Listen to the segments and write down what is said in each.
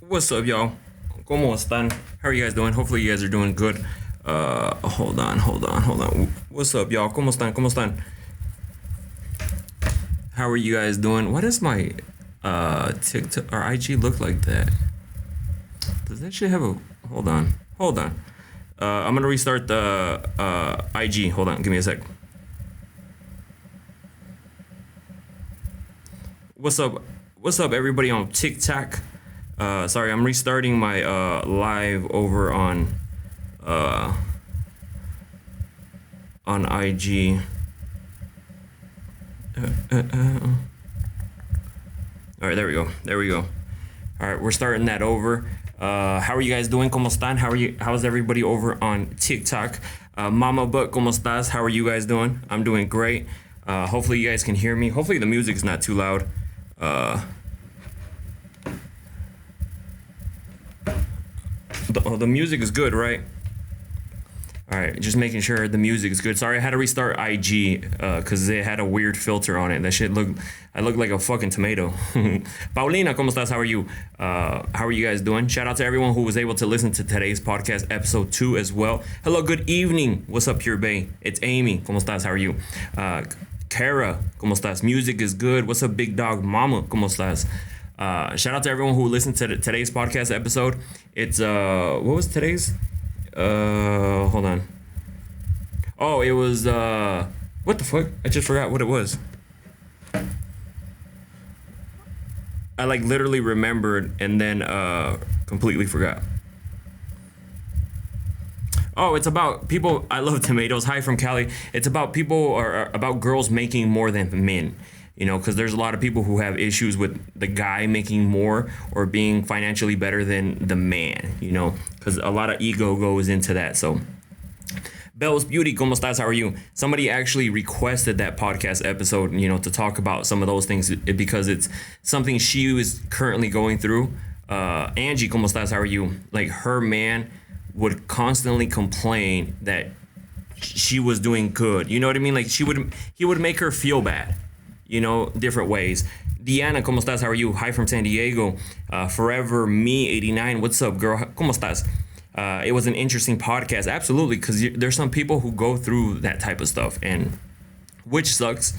What's up, y'all? ¿Cómo están? How are you guys doing? Hopefully, you guys are doing good. Hold on. What's up, y'all? ¿Cómo están? ¿Cómo están? How are you guys doing? Why does my TikTok or IG look like that? Does that shit have a? Hold on. I'm gonna restart the IG. Hold on, give me a sec. What's up? What's up, everybody on TikTok? Sorry, I'm restarting my live over on IG. All right, there we go. All right, we're starting that over. How are you guys doing? ¿Cómo están? How's everybody over on TikTok? Mama Butt, ¿cómo estás? How are you guys doing? I'm doing great. Hopefully you guys can hear me. Hopefully the music is not too loud. The music is good, right? All right, just making sure the music is good. Sorry, I had to restart IG because it had a weird filter on it. That shit I look like a fucking tomato. Paulina, ¿cómo estás? How are you? How are you guys doing? Shout out to everyone who was able to listen to today's podcast, episode 2 as well. Hello, good evening. What's up, Pure Bay? It's Amy. ¿Cómo estás? How are you? Kara, ¿cómo estás? Music is good. What's up, Big Dog Mama? ¿Cómo estás? Shout out to everyone who listened to today's podcast episode. It's what was today's? Hold on. Oh, it was what the fuck? I just forgot what it was. I literally remembered and then completely forgot. Oh, it's about people. I love tomatoes. Hi from Cali. It's about people or about girls making more than men. You know, because there's a lot of people who have issues with the guy making more or being financially better than the man, you know, because a lot of ego goes into that. So, Bell's Beauty, ¿cómo estás? How are you? Somebody actually requested that podcast episode, you know, to talk about some of those things because it's something she was currently going through. Angie, ¿cómo estás? How are you? Like, her man would constantly complain that she was doing good. You know what I mean? Like, he would make her feel bad. You know, different ways. Diana, ¿cómo estás? How are you? Hi from San Diego. Forever Me 89. What's up, girl? ¿Cómo estás? It was an interesting podcast. Absolutely, because there's some people who go through that type of stuff, and which sucks.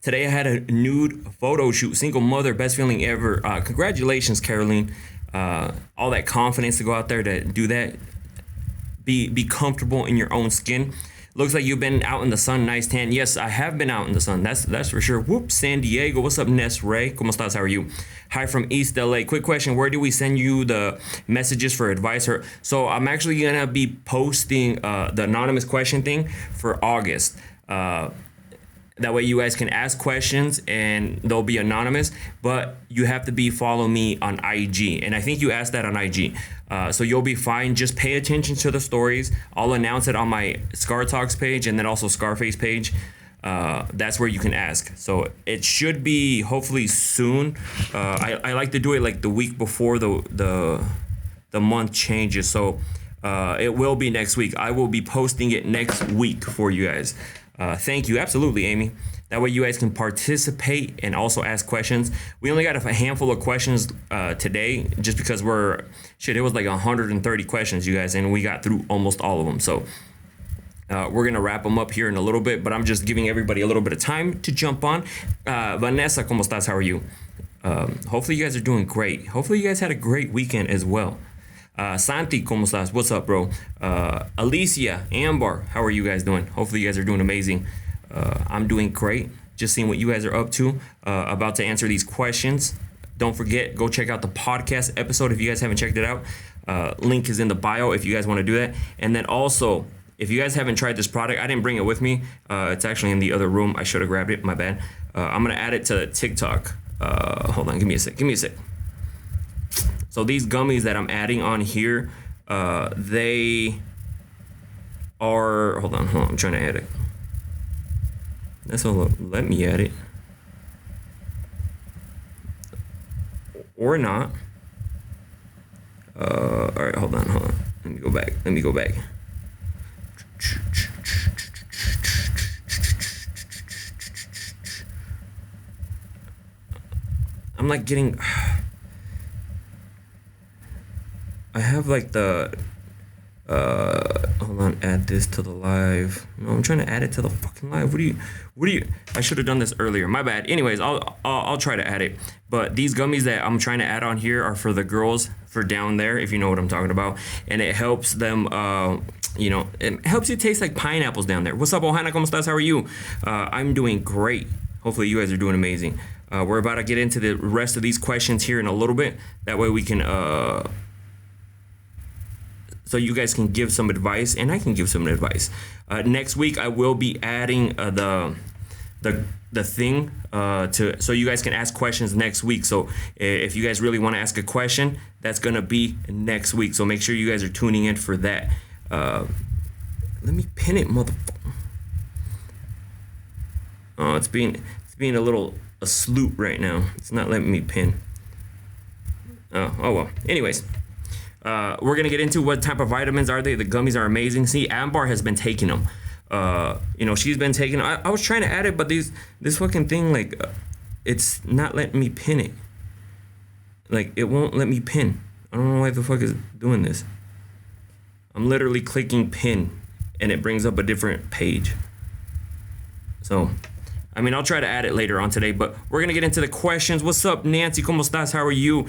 Today I had a nude photo shoot. Single mother, best feeling ever. Congratulations, Caroline. All that confidence to go out there to do that. Be comfortable in your own skin. Looks like you've been out in the sun, nice tan. Yes, I have been out in the sun. That's for sure. Whoop, San Diego. What's up, Ness Ray? ¿Cómo estás? How are you? Hi from East LA. Quick question. Where do we send you the messages for advice? So I'm actually going to be posting the anonymous question thing for August. That way you guys can ask questions and they'll be anonymous, but you have to follow me on IG. And I think you asked that on IG. So you'll be fine. Just pay attention to the stories. I'll announce it on my Scar Talks page and then also Scarface page. That's where you can ask. So it should be hopefully soon. I like to do it like the week before the month changes. So it will be next week. I will be posting it next week for you guys. Thank you. Absolutely, Amy. That way you guys can participate and also ask questions. We only got a handful of questions today just because it was like 130 questions, you guys, and we got through almost all of them. So we're going to wrap them up here in a little bit, but I'm just giving everybody a little bit of time to jump on. Vanessa, ¿cómo estás? How are you? Hopefully you guys are doing great. Hopefully you guys had a great weekend as well. Santi, ¿cómo estás? What's up, bro? Alicia, Amber, how are you guys doing? Hopefully you guys are doing amazing. I'm doing great. Just seeing what you guys are up to. About to answer these questions. Don't forget, go check out the podcast episode if you guys haven't checked it out. Link is in the bio if you guys want to do that. And then also, if you guys haven't tried this product, I didn't bring it with me. It's actually in the other room. I should have grabbed it. My bad. I'm going to add it to TikTok. Hold on. Give me a sec. So these gummies that I'm adding on here, they are, hold on, I'm trying to add it. That's all, let me add it. Or not. All right, hold on. Let me go back. I'm like getting, have like the hold on, add this to the live. No, I'm trying to add it to the fucking live. What do you I should have done this earlier. My bad. Anyways, I'll try to add it. But these gummies that I'm trying to add on here are for the girls, for down there, if you know what I'm talking about. And it helps them it helps you taste like pineapples down there. What's up, Ohana? ¿Cómo estás? How are you? I'm doing great. Hopefully you guys are doing amazing. We're about to get into the rest of these questions here in a little bit. That way we can so you guys can give some advice and I can give some advice. Next week I will be adding the thing so you guys can ask questions next week. So if you guys really want to ask a question, that's gonna be next week. So make sure you guys are tuning in for that. Let me pin it, motherfucker. Oh, it's being a little asleep right now. It's not letting me pin. Oh well. Anyways. We're going to get into what type of vitamins are they. The gummies are amazing. See, Ambar has been taking them. She's been taking them. I was trying to add it, but this fucking thing, like, it's not letting me pin it. Like, it won't let me pin. I don't know why the fuck is doing this. I'm literally clicking pin, and it brings up a different page. So, I mean, I'll try to add it later on today, but we're going to get into the questions. What's up, Nancy? ¿Cómo estás? How are you?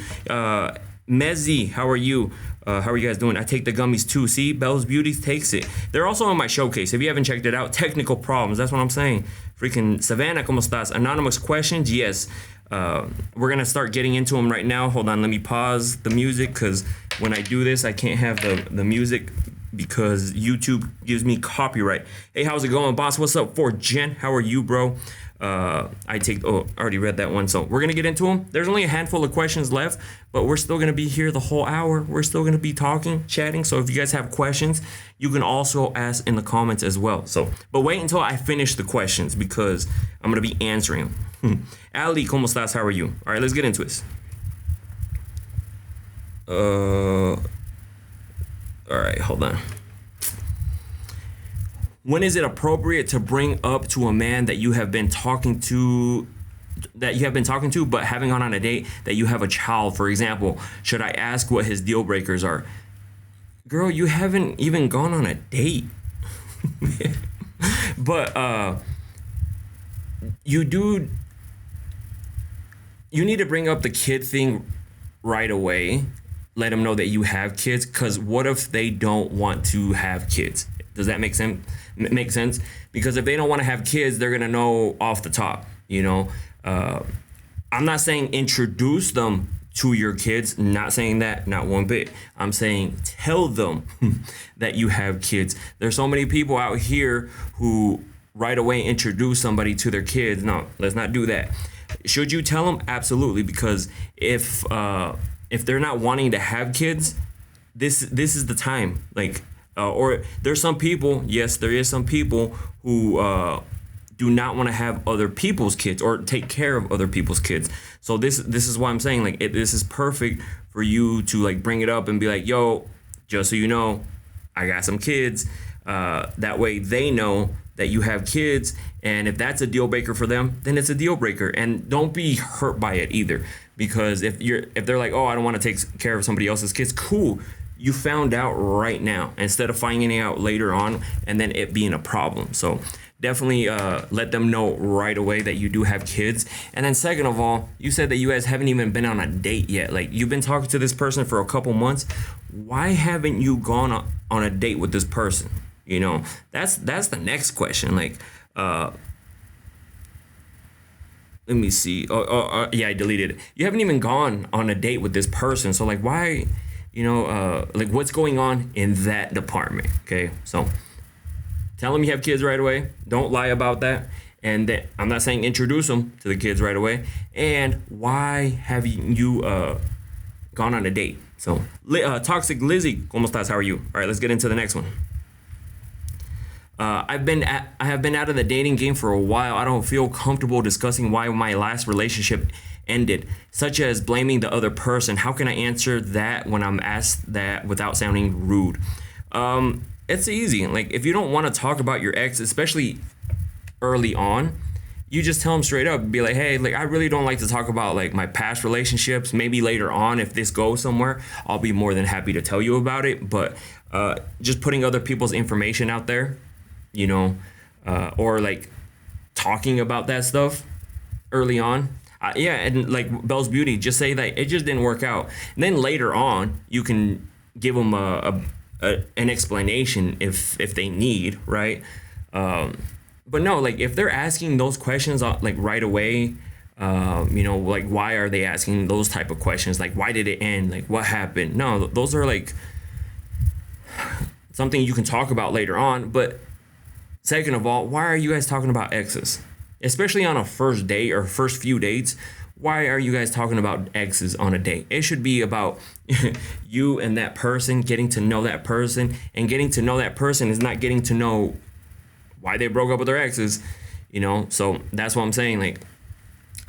Mezzi, how are you? How are you guys doing? I take the gummies too. See, Bell's Beauty takes it. They're also on my showcase. If you haven't checked it out, technical problems. That's what I'm saying. Freaking Savannah, ¿cómo estás? Anonymous questions, yes. We're gonna start getting into them right now. Hold on, let me pause the music because when I do this, I can't have the music because YouTube gives me copyright. Hey, how's it going, boss? What's up, for Jen? How are you, bro? I already read that one, so we're gonna get into them. There's only a handful of questions left, but we're still gonna be here the whole hour. We're still gonna be talking, chatting. So if you guys have questions, you can also ask in the comments as well. So, but wait until I finish the questions because I'm gonna be answering them. Ali, ¿cómo estás? How are you? All right, let's get into this. All right, hold on. When is it appropriate to bring up to a man that you have been talking to, but having gone on a date, that you have a child, for example? Should I ask what his deal breakers are? Girl, you haven't even gone on a date. But you need to bring up the kid thing right away. Let them know that you have kids, because what if they don't want to have kids? Does that make sense? Because if they don't want to have kids, they're gonna know off the top. I'm not saying introduce them to your kids. Not saying that, not one bit. I'm saying tell them that you have kids. There's so many people out here who right away introduce somebody to their kids. No, let's not do that. Should you tell them? Absolutely, because if they're not wanting to have kids, this is the time. Or there's some people, yes, there is some people who do not want to have other people's kids or take care of other people's kids. So this is why I'm saying this is perfect for you to bring it up and be like, yo, just so you know, I got some kids. That way they know that you have kids, and if that's a deal breaker for them, then it's a deal breaker. And don't be hurt by it either, because if they're like, oh, I don't want to take care of somebody else's kids, cool. You found out right now instead of finding out later on and then it being a problem. So definitely let them know right away that you do have kids. And then second of all, you said that you guys haven't even been on a date yet. You've been talking to this person for a couple months. Why haven't you gone on a date with this person? That's the next question. Let me see. Yeah, I deleted it. You haven't even gone on a date with this person. So why? What's going on in that department? Okay, so tell them you have kids right away. Don't lie about that. And then, I'm not saying introduce them to the kids right away. And why have you gone on a date? So, Toxic Lizzie, ¿cómo estás? How are you? All right, let's get into the next one. I have been out of the dating game for a while. I don't feel comfortable discussing why my last relationship ended, such as blaming the other person. How can I answer that when I'm asked that without sounding rude? It's easy. If you don't want to talk about your ex, especially early on, you just tell them straight up, be like, hey, like I really don't like to talk about like my past relationships. Maybe later on, if this goes somewhere, I'll be more than happy to tell you about it. But just putting other people's information out there, you know, or like talking about that stuff early on. Yeah, and like Bell's Beauty, just say that it just didn't work out. And then later on, you can give them an explanation if they need, right? But no, like if they're asking those questions like right away, you know, like why are they asking those type of questions? Like why did it end? Like what happened? No, those are like something you can talk about later on. But second of all, why are you guys talking about exes? Especially on a first date or first few dates, why are you guys talking about exes on a date? It should be about you and that person, getting to know that person, and getting to know that person is not getting to know why they broke up with their exes, you know? So that's what I'm saying. Like,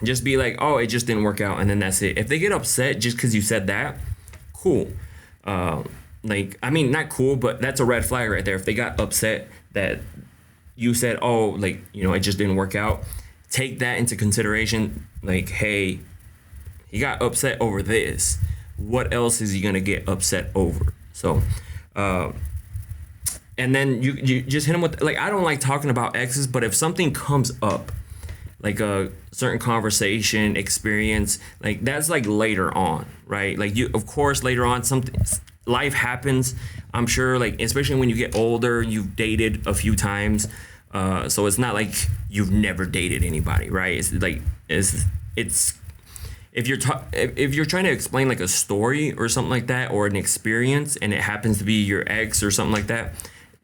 just be like, oh, it just didn't work out, and then that's it. If they get upset just because you said that, cool. Like, I mean, not cool, but that's a red flag right there. If they got upset that you said, oh, like, you know, it just didn't work out, take that into consideration. Like, hey, he got upset over this. What else is he gonna get upset over? So, and then you just hit him with, like, I don't like talking about exes, but if something comes up, like a certain conversation, experience, like that's like later on, right? Like you, of course, later on, something, life happens. I'm sure, like, especially when you get older, you've dated a few times. So it's not like you've never dated anybody, right? It's like, it's if you're trying to explain like a story or something like that, or an experience, and it happens to be your ex or something like that,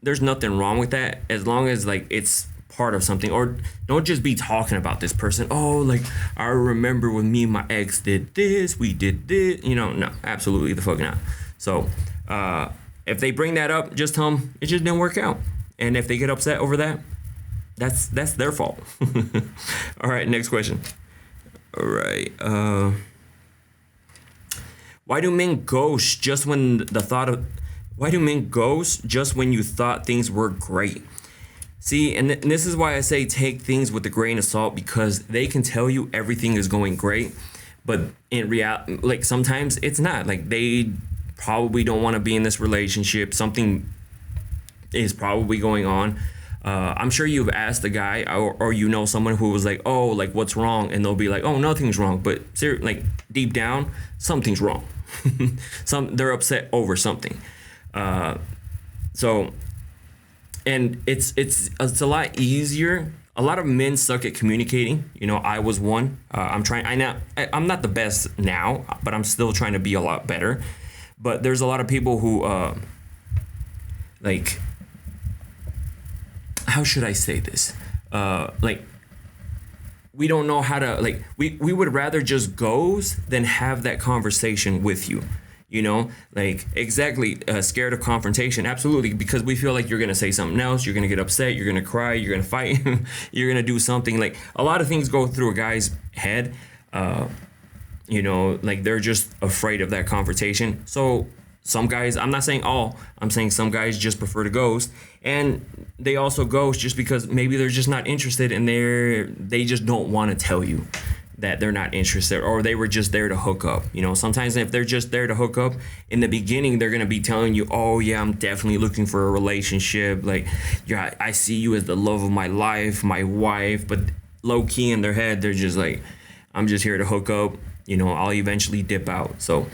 there's nothing wrong with that, as long as like it's part of something. Or don't just be talking about this person. Oh, like I remember when me and my ex did this, we did this, you know. No, absolutely the fuck not. So if they bring that up, just tell them it just didn't work out. And if they get upset over that, that's their fault. All right, next question. All right. Why do men ghost just when the thought of why do men ghost just when you thought things were great? See, and this is why I say take things with a grain of salt, because they can tell you everything is going great, but in reality, like sometimes it's not. Like they probably don't want to be in this relationship. Something is probably going on. I'm sure you've asked a guy, or you know someone who was like, oh, like what's wrong? And they'll be like, oh, nothing's wrong. But like deep down, something's wrong. They're upset over something. So, and it's a lot easier. A lot of men suck at communicating. You know, I was one. I'm not the best now, but I'm still trying to be a lot better. But there's a lot of people who, like, how should I say this? Like, we don't know how to, like, we would rather just ghost than have that conversation with you. You know, like, exactly, scared of confrontation. Absolutely, because we feel like you're going to say something else. You're going to get upset. You're going to cry. You're going to fight. You're going to do something. Like, a lot of things go through a guy's head. You know, like, they're just afraid of that confrontation. So some guys, I'm not saying all, I'm saying some guys just prefer to ghost. And they also ghost just because maybe they're just not interested, and they just don't want to tell you that they're not interested, or they were just there to hook up. You know, sometimes if they're just there to hook up, in the beginning, they're going to be telling you, oh yeah, I'm definitely looking for a relationship. Like, yeah, I see you as the love of my life, my wife. But low key in their head, they're just like, I'm just here to hook up. You know, I'll eventually dip out. So,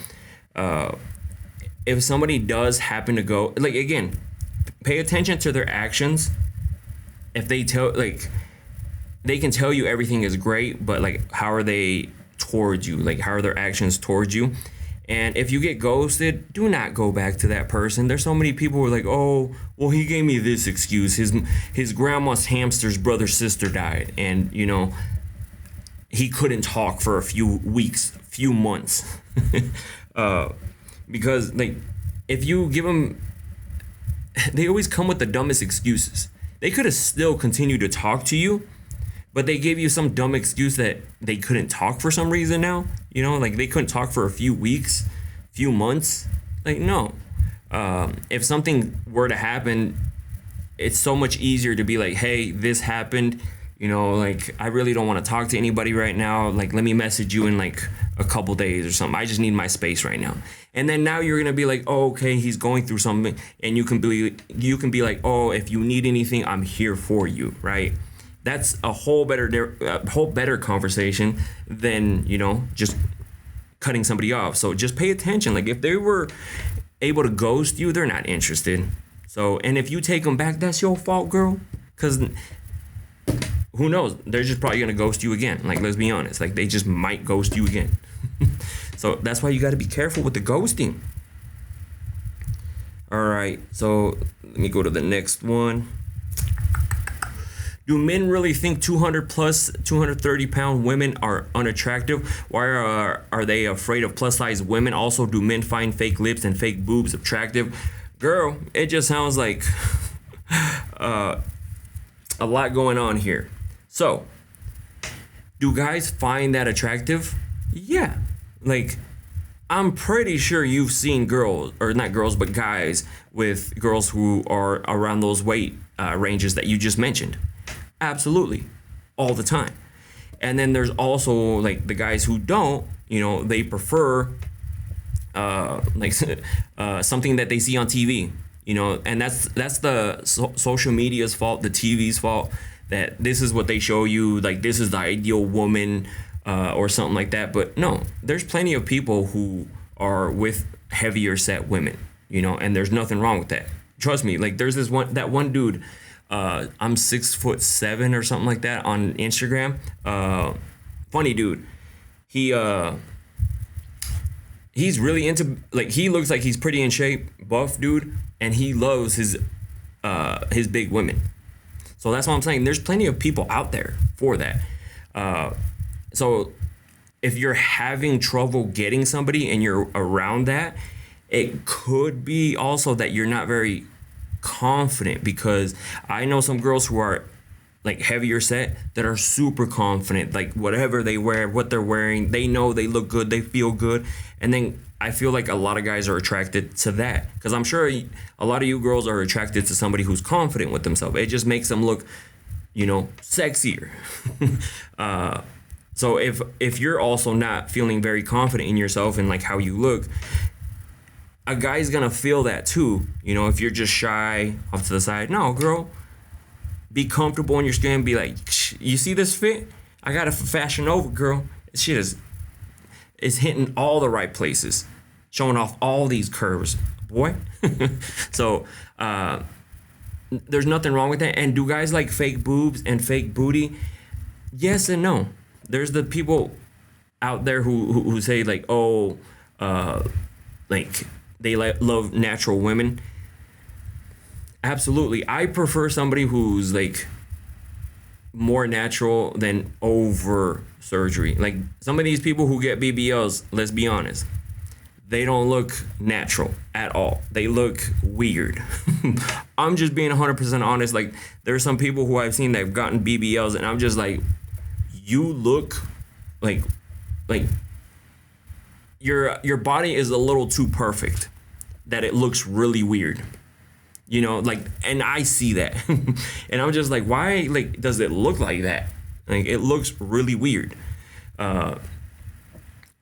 if somebody does happen to go, like, again, pay attention to their actions. If they tell, like, they can tell you everything is great, but like, how are they towards you? Like, how are their actions towards you? And if you get ghosted, do not go back to that person. There's so many people who are like, oh, well, he gave me this excuse. His grandma's hamster's brother-sister died, and you know, he couldn't talk for a few weeks, few months. Because like, if you give them, they always come with the dumbest excuses. They could have still continued to talk to you, but they gave you some dumb excuse that they couldn't talk for some reason now. You know, like they couldn't talk for a few weeks, few months. Like, no. If something were to happen, it's so much easier to be like, hey, this happened. Like I really don't want to talk to anybody right now. Like let me message you in like a couple days or something. I just need my space right now. And then now you're gonna be like, oh, okay, he's going through something, and you can be like, oh, if you need anything, I'm here for you, right? That's a whole better conversation than just cutting somebody off. So just pay attention. Like if they were able to ghost you, they're not interested. So, and if you take them back, that's your fault, girl. Because who knows? They're just probably gonna ghost you again. Like let's be honest. Like they just might ghost you again. So that's why you got to be careful with the ghosting. All right. So let me go to the next one. Do men really think 200 plus 230-pound women are unattractive? Why are they afraid of plus size women? Also, do men find fake lips and fake boobs attractive? Girl, it just sounds like a lot going on here. So, do guys find that attractive? Yeah. Like, I'm pretty sure you've seen girls, or not girls, but guys with girls who are around those weight ranges that you just mentioned. Absolutely. All the time. And then there's also like the guys who don't, they prefer something that they see on TV, and that's the social media's fault, the TV's fault, that this is what they show you, like this is the ideal woman or something like that. But no, there's plenty of people who are with heavier set women, and there's nothing wrong with that. Trust me, like there's that one dude, I'm 6'7" or something like that on Instagram. Funny dude. He's really into, like, he looks like he's pretty in shape, buff dude, and he loves his big women. So that's what I'm saying. There's plenty of people out there for that. So if you're having trouble getting somebody and you're around that, it could be also that you're not very confident, because I know some girls who are like heavier set that are super confident, like whatever they wear, what they're wearing, they know they look good, they feel good. And then I feel like a lot of guys are attracted to that, because I'm sure a lot of you girls are attracted to somebody who's confident with themselves. It just makes them look, sexier. So if you're also not feeling very confident in yourself and like how you look, a guy's gonna feel that too. If you're just shy off to the side, no, girl, be comfortable in your skin. Be like, you see this fit? I got it for Fashion Nova, girl. This shit is hitting all the right places, showing off all these curves, boy. So there's nothing wrong with that. And do guys like fake boobs and fake booty? Yes and no. There's the people out there who say like, oh, like they love natural women. Absolutely. I prefer somebody who's like more natural than over surgery. Like some of these people who get BBLs, let's be honest, they don't look natural at all. They look weird. I'm just being 100% honest. Like there's some people who I've seen that have gotten BBLs, and I'm just like, you look like your body is a little too perfect that it looks really weird. And I see that. And I'm just like, why does it look like that? Like it looks really weird.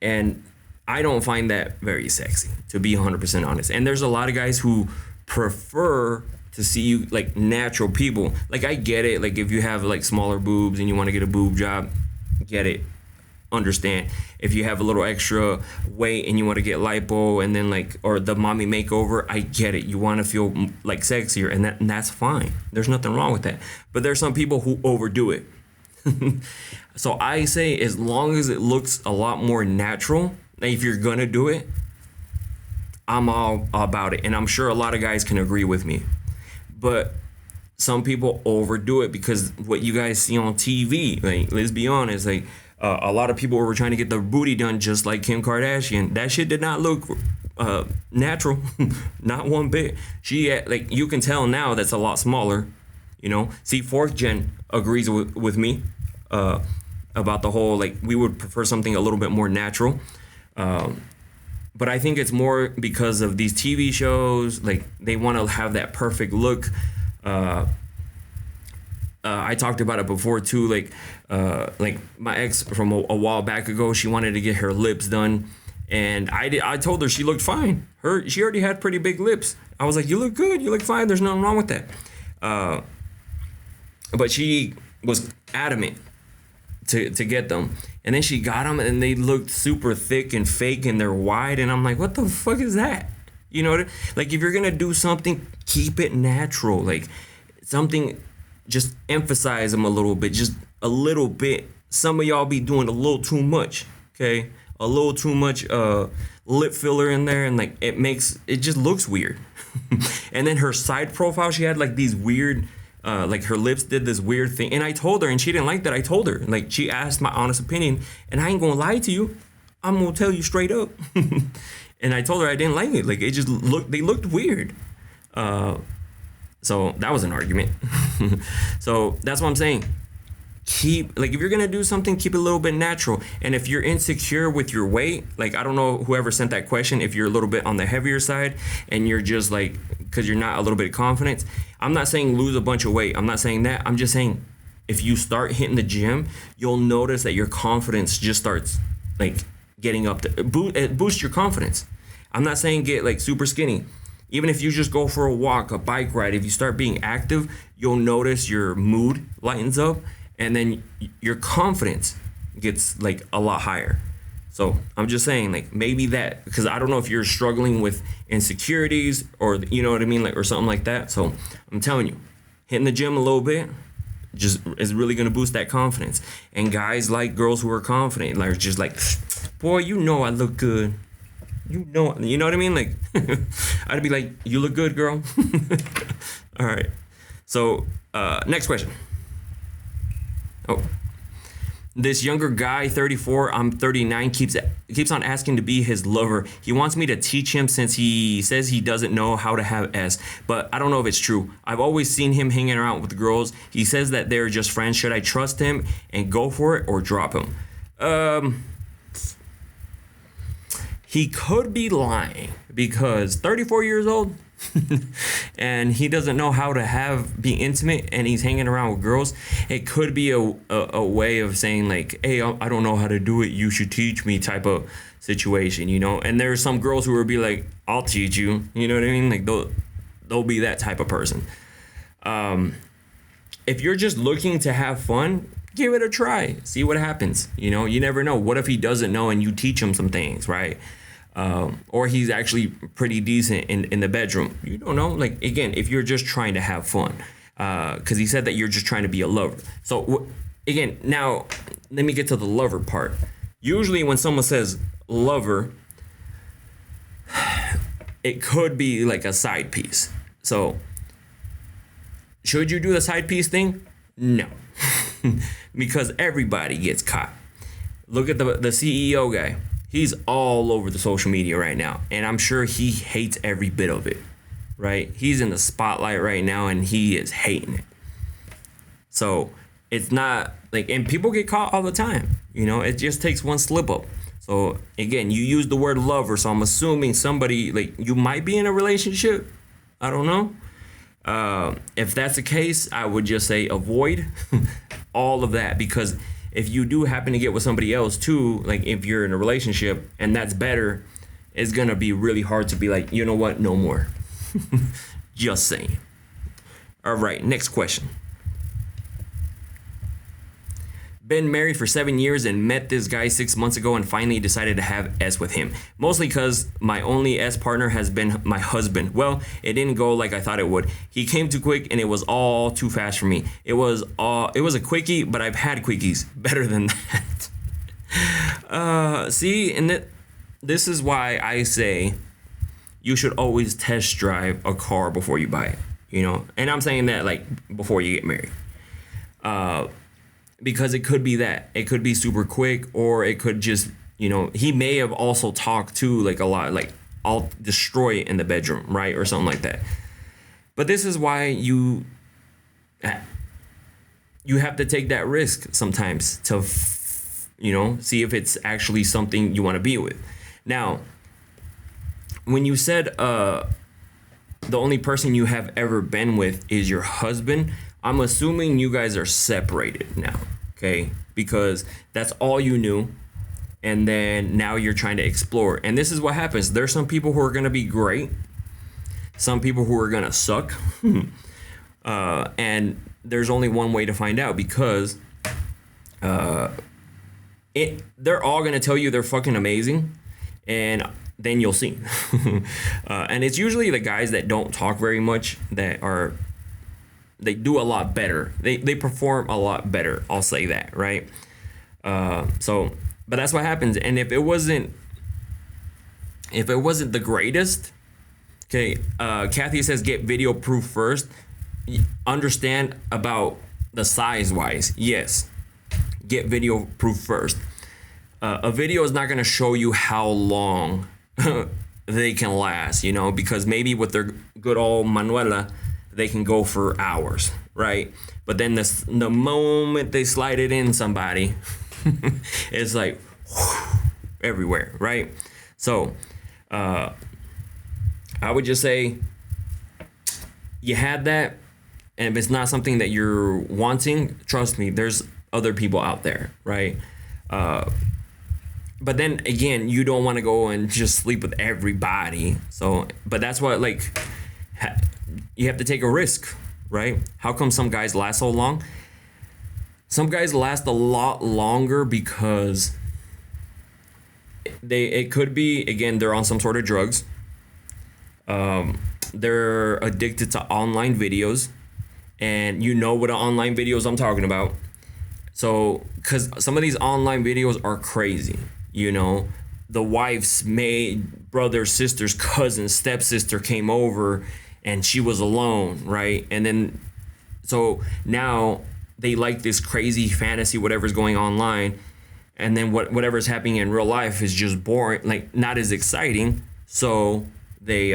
And I don't find that very sexy, to be 100% honest. And there's a lot of guys who prefer to see you like natural people. Like I get it. Like if you have like smaller boobs and you want to get a boob job, get it. Understand. If you have a little extra weight and you want to get lipo and then or the mommy makeover, I get it. You want to feel like sexier, and that's fine. There's nothing wrong with that. But there's some people who overdo it. So I say, as long as it looks a lot more natural, if you're gonna do it, I'm all about it. And I'm sure a lot of guys can agree with me. But some people overdo it because what you guys see on TV, like, let's be honest, like, a lot of people were trying to get their booty done just like Kim Kardashian. That shit did not look natural, not one bit. She like, you can tell now that's a lot smaller. See, fourth gen agrees with me about the whole, like, we would prefer something a little bit more natural. But I think it's more because of these TV shows. Like, they want to have that perfect look. I talked about it before too. Like my ex from a while back ago, she wanted to get her lips done, and I told her she looked fine. She already had pretty big lips. I was like, you look good, you look fine. There's nothing wrong with that. But she was adamant to get them, and then she got them, and they looked super thick and fake, and they're wide, and I'm like, what the fuck is that? You know, like if you're gonna do something, keep it natural. Like something, just emphasize them a little bit, just a little bit. Some of y'all be doing a little too much, okay? A little too much lip filler in there, and like it just looks weird. And then her side profile, she had like these weird, like her lips did this weird thing, and I told her, and she didn't like that. I told her, like she asked my honest opinion, and I ain't gonna lie to you. I'm gonna tell you straight up. And I told her I didn't like it. Like it just they looked weird. So that was an argument. So that's what I'm saying. Like if you're gonna do something, keep it a little bit natural. And if you're insecure with your weight, like I don't know whoever sent that question, if you're a little bit on the heavier side and you're just like, because you're not a little bit confident, I'm not saying lose a bunch of weight. I'm not saying that. I'm just saying if you start hitting the gym, you'll notice that your confidence just starts like getting up to boost your confidence. I'm not saying get like super skinny. Even if you just go for a walk, a bike ride, if you start being active, you'll notice your mood lightens up, and then your confidence gets like a lot higher. So I'm just saying, like maybe that, because I don't know if you're struggling with insecurities or you know what I mean, like or something like that. So I'm telling you, hitting the gym a little bit just is really gonna boost that confidence. And guys like girls who are confident, like just like, boy, you know I look good. You know what I mean? Like I'd be like, you look good, girl. All right. So next question. Oh, this younger guy, 34, I'm 39, keeps on asking to be his lover. He wants me to teach him since he says he doesn't know how to have S, but I don't know if it's true. I've always seen him hanging around with girls. He says that they're just friends. Should I trust him and go for it or drop him? He could be lying because 34 years old and he doesn't know how to be intimate and he's hanging around with girls. It could be a way of saying like, hey, I don't know how to do it. You should teach me type of situation, you know? And there's some girls who will be like, I'll teach you. You know what I mean? Like they'll be that type of person. If you're just looking to have fun, give it a try. See what happens. You know, you never know. What if he doesn't know and you teach him some things, right? Or he's actually pretty decent in the bedroom. You don't know. Like, again, if you're just trying to have fun, because he said that you're just trying to be a lover. So, again, now let me get to the lover part. Usually when someone says lover, it could be like a side piece. So, should you do the side piece thing? No. Because everybody gets caught. Look at the CEO guy. He's all over the social media right now, and I'm sure he hates every bit of it, right? He's in the spotlight right now, and he is hating it. So it's not like, and people get caught all the time, you know, it just takes one slip up. So again, you use the word lover, so I'm assuming somebody, like, you might be in a relationship. I don't know. If that's the case, I would just say avoid all of that, because if you do happen to get with somebody else too, like if you're in a relationship and that's better, it's gonna be really hard to be like, you know what, no more. Just saying. All right, next question. Been married for 7 years and met this guy 6 months ago and finally decided to have S with him. Mostly because my only S partner has been my husband. Well, it didn't go like I thought it would. He came too quick and it was all too fast for me. It was a quickie, but I've had quickies better than that. See, and this is why I say you should always test drive a car before you buy it, you know? And I'm saying that like before you get married. Because it could be that. It could be super quick, or it could just, you know, he may have also talked to like a lot, like I'll destroy it in the bedroom, right? Or something like that. But this is why you have to take that risk sometimes to, you know, see if it's actually something you want to be with. Now, when you said the only person you have ever been with is your husband, I'm assuming you guys are separated now, okay? Because that's all you knew. And then now you're trying to explore. And this is what happens. There's some people who are going to be great, some people who are going to suck. And there's only one way to find out, because they're all going to tell you they're fucking amazing. And then you'll see. And it's usually the guys that don't talk very much they do a lot better. They perform a lot better. I'll say that, right? But that's what happens. And if it wasn't the greatest, okay, Kathy says get video proof first. Understand about the size wise. Yes, get video proof first. A video is not going to show you how long they can last, because maybe with their good old Manuela, they can go for hours, right? But then the moment they slide it in somebody, it's like everywhere, right? So I would just say you had that, and if it's not something that you're wanting, trust me, there's other people out there, right? But then again, you don't want to go and just sleep with everybody. So, but that's what, you have to take a risk, right? How come some guys last so long? Some guys last a lot longer because it could be, again, they're on some sort of drugs. They're addicted to online videos, and you know what online videos I'm talking about. So, because some of these online videos are crazy, the wife's maid, brother, sister's cousin, stepsister came over and she was alone, right? And then, so now they like this crazy fantasy, whatever's going online. And then whatever's happening in real life is just boring, not as exciting. So they,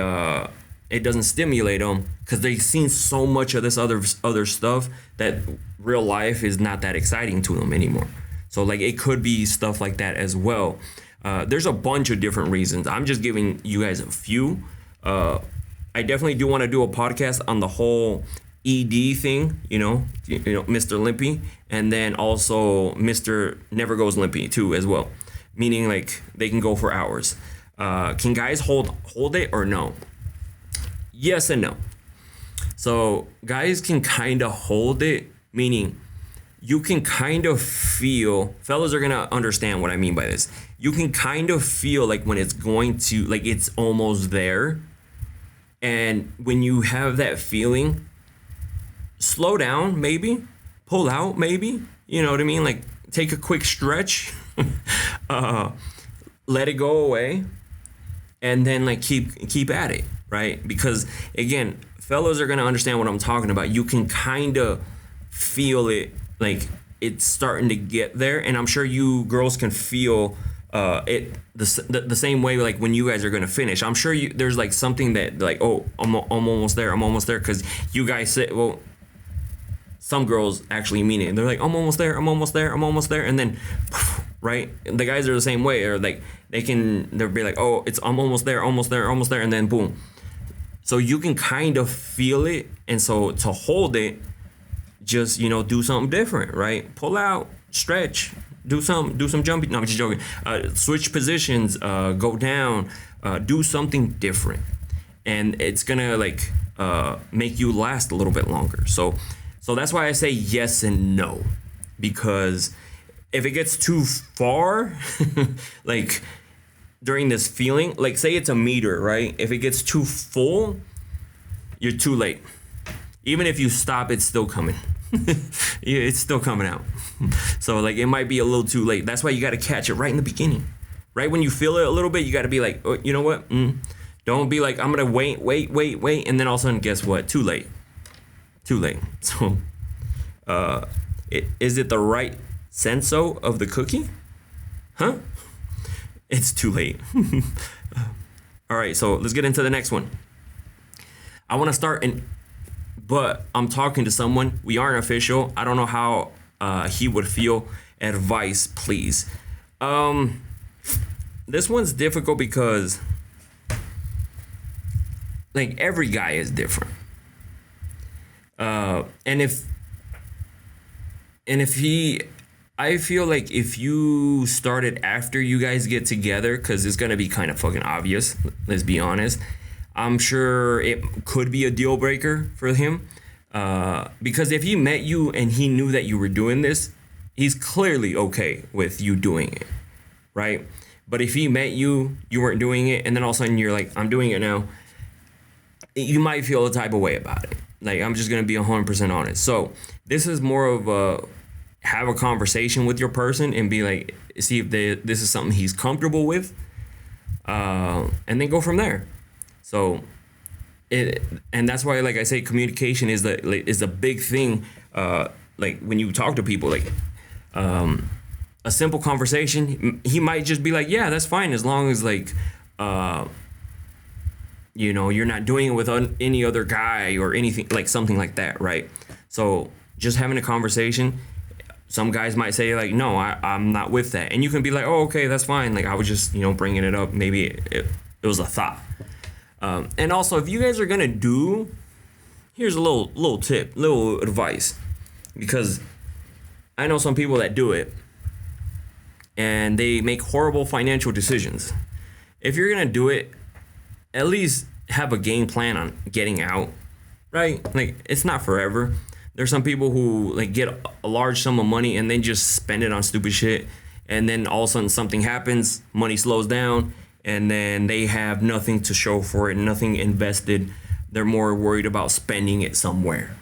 it doesn't stimulate them because they've seen so much of this other stuff that real life is not that exciting to them anymore. So it could be stuff like that as well. There's a bunch of different reasons. I'm just giving you guys a few. I definitely do want to do a podcast on the whole ED thing, Mr. Limpy, and then also Mr. Never Goes Limpy too as well. Meaning they can go for hours. Can guys hold it or no? Yes and no. So guys can kind of hold it, meaning you can kind of feel, fellas are going to understand what I mean by this. You can kind of feel when it's going to, it's almost there. And when you have that feeling, slow down, maybe, pull out, maybe, you know what I mean? Take a quick stretch, let it go away, and then keep at it, right? Because again, fellas are going to understand what I'm talking about. You can kind of feel it, it's starting to get there, and I'm sure you girls can feel it the same way when you guys are gonna finish. I'm sure there's something that I'm almost there, because you guys say, well, some girls actually mean it. They're I'm almost there, and then right, the guys are the same way, or they'll be I'm almost there, and then boom. So you can kind of feel it, and so to hold it, just do something different, right? Pull out, stretch, do some jumping. No, I'm just joking. Switch positions, go down, do something different, and it's gonna make you last a little bit longer. So that's why I say yes and no, because if it gets too far, during this feeling, say it's a meter, right? If it gets too full, you're too late. Even if you stop, it's still coming. It's still coming out. So it might be a little too late. That's why you got to catch it right in the beginning. Right when you feel it a little bit, you got to be oh, you know what? Don't be I'm going to wait. And then all of a sudden, guess what? Too late. So is it the right senso of the cookie? Huh? It's too late. All right, so let's get into the next one. I want to start but I'm talking to someone. We aren't official. I don't know how he would feel. Advice, please. This one's difficult because every guy is different. And if And if he, I feel like if you started after you guys get together, because it's gonna be kind of fucking obvious. Let's be honest. I'm sure it could be a deal breaker for him. Because if he met you and he knew that you were doing this, he's clearly okay with you doing it, right? But if he met you, you weren't doing it, and then all of a sudden you're like, I'm doing it now, you might feel a type of way about it. Like, I'm just gonna be 100% honest. So this is more of a have a conversation with your person and be like, see if this is something he's comfortable with, and then go from there. So and that's why, like I say, communication is a big thing. Like when you talk to people, like a simple conversation, he might just be like, yeah, that's fine, as long as like you're not doing it with any other guy or anything, like something like that, right? So just having a conversation. Some guys might say like, no, I'm not with that, and you can be like, oh, okay, that's fine. Like I was just bringing it up. Maybe it was a thought. And also, if you guys are gonna here's a little tip, little advice, because I know some people that do it, and they make horrible financial decisions. If you're gonna do it, at least have a game plan on getting out, right? Like, it's not forever. There's some people who like get a large sum of money and then just spend it on stupid shit, and then all of a sudden something happens, money slows down, and then they have nothing to show for it, nothing invested. They're more worried about spending it somewhere.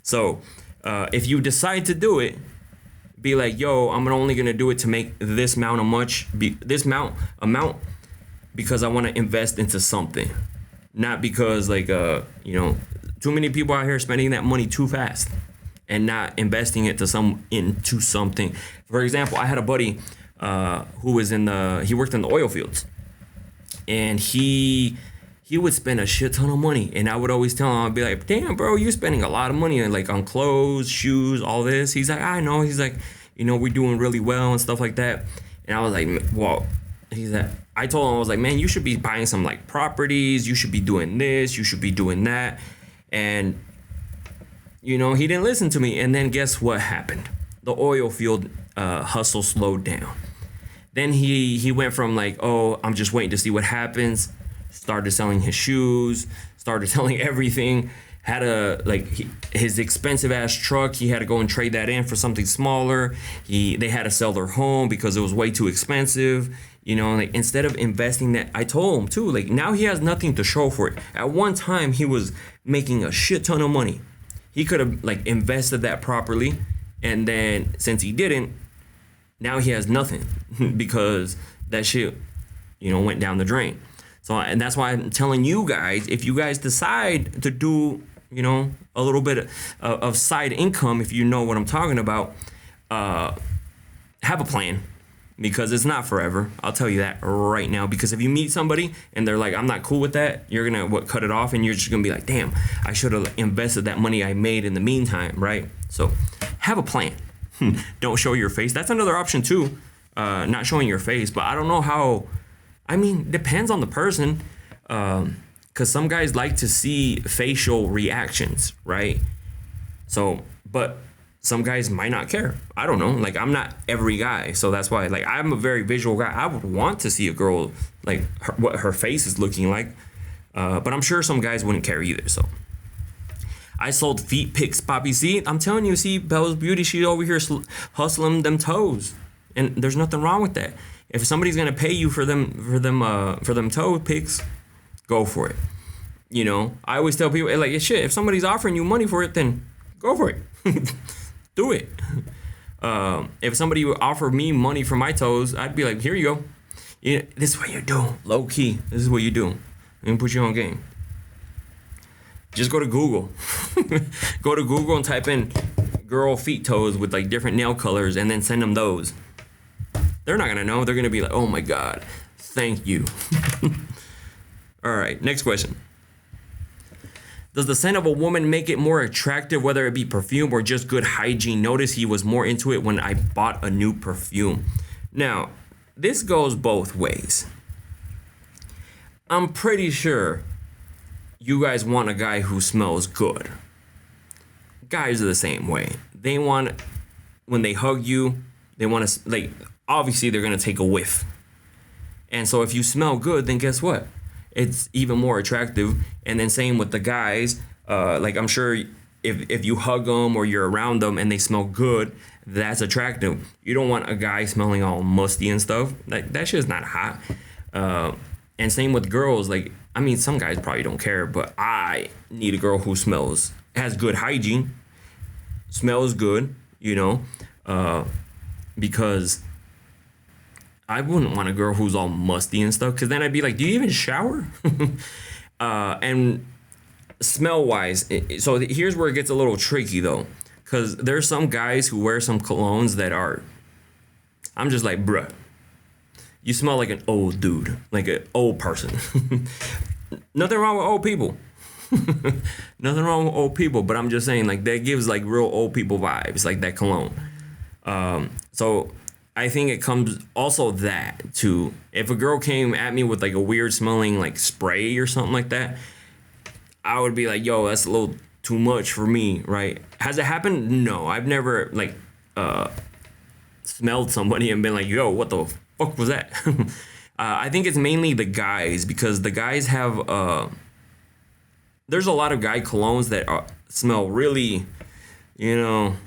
So if you decide to do it, be like, yo, I'm only gonna do it to make this amount amount because I want to invest into something, not because like too many people out here spending that money too fast and not investing it into something. For example, I had a buddy who was he worked in the oil fields, and he would spend a shit ton of money, and I would always tell him, I'd be like, damn bro, you're spending a lot of money on clothes, shoes, all this. He's like, I know. He's like, we're doing really well and stuff like that. And I was like, well, I told him, I was like, man, you should be buying some like properties, you should be doing this, you should be doing that. And he didn't listen to me. And then guess what happened? The oil field hustle slowed down. Then he went from like, oh, I'm just waiting to see what happens, started selling his shoes, started selling everything, had his expensive ass truck, he had to go and trade that in for something smaller. They had to sell their home because it was way too expensive. Like, instead of investing that, I told him too, like, now he has nothing to show for it. At one time he was making a shit ton of money. He could have like invested that properly, and then since he didn't, now he has nothing because that shit, went down the drain. So, and that's why I'm telling you guys, if you guys decide to do, a little bit of side income, if you know what I'm talking about, have a plan, because it's not forever. I'll tell you that right now, because if you meet somebody and they're like, I'm not cool with that, you're going to cut it off, and you're just going to be like, damn, I should have invested that money I made in the meantime, right? So have a plan. Don't show your face. That's another option too, not showing your face. But I don't know how, depends on the person, because some guys like to see facial reactions, right? So, but some guys might not care. I don't know. Like, I'm not every guy, so that's why. Like, I'm a very visual guy. I would want to see a girl, like, what her face is looking like. But I'm sure some guys wouldn't care either. So, I sold feet pics, Poppy. See, I'm telling you, see, Bella's Beauty, she's over here hustling them toes, and there's nothing wrong with that. If somebody's gonna pay you for them toe pics, go for it. I always tell people, like, shit, if somebody's offering you money for it, then go for it. Do it. If somebody would offer me money for my toes, I'd be like, here you go. This is what you do. Low key. This is what you do. Let me put you on game. Just go to Google. Go to Google and type in girl feet toes with like different nail colors, and then send them those. They're not gonna know. They're gonna be like, oh my God, thank you. All right, next question. Does the scent of a woman make it more attractive, whether it be perfume or just good hygiene? Notice he was more into it when I bought a new perfume. Now, this goes both ways. I'm pretty sure you guys want a guy who smells good. Guys are the same way. They want when they hug you, they want to like obviously they're gonna take a whiff. And so if you smell good, then guess what? It's even more attractive. And then same with the guys. Like I'm sure if you hug them or you're around them and they smell good, that's attractive. You don't want a guy smelling all musty and stuff. Like that shit's not hot. And same with girls. Like I mean, some guys probably don't care, but I need a girl who has good hygiene, smells good. Because I wouldn't want a girl who's all musty and stuff. Because then I'd be like, do you even shower? And smell wise, so here's where it gets a little tricky though, because there's some guys who wear some colognes that I'm just like, bruh, you smell like an old dude, like an old person. Nothing wrong with old people. Nothing wrong with old people, but I'm just saying like that gives like real old people vibes, like that cologne. So I think it comes also that too. If a girl came at me with like a weird smelling like spray or something like that, I would be like, yo, that's a little too much for me, right? Has it happened? No, I've never like smelled somebody and been like, yo, what the fuck was that? I think it's mainly the guys, because the guys have there's a lot of guy colognes that smell really, even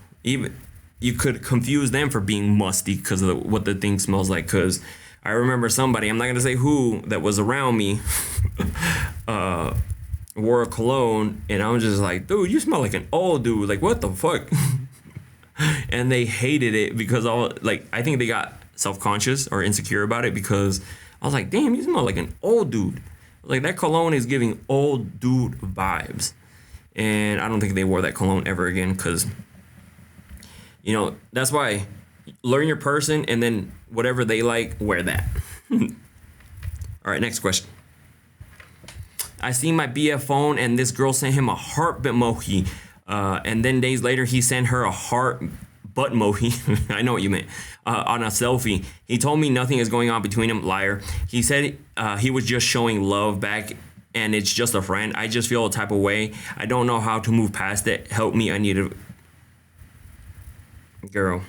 you could confuse them for being musty because of what the thing smells like. Because I remember somebody, I'm not gonna say who, that was around me, wore a cologne, and I was just like, dude, you smell like an old dude. Like, what the fuck? And they hated it because I think they got self-conscious or insecure about it, because I was like, damn, you smell like an old dude. Like, that cologne is giving old dude vibes. And I don't think they wore that cologne ever again, because, that's why learn your person, and then whatever they like, wear that. All right, next question. I seen my BF phone, and this girl sent him a heart emoji. And then days later, he sent her a heart butt emoji. I know what you meant. On a selfie. He told me nothing is going on between them. Liar. He said he was just showing love back, and it's just a friend. I just feel a type of way. I don't know how to move past it. Help me. I need a girl.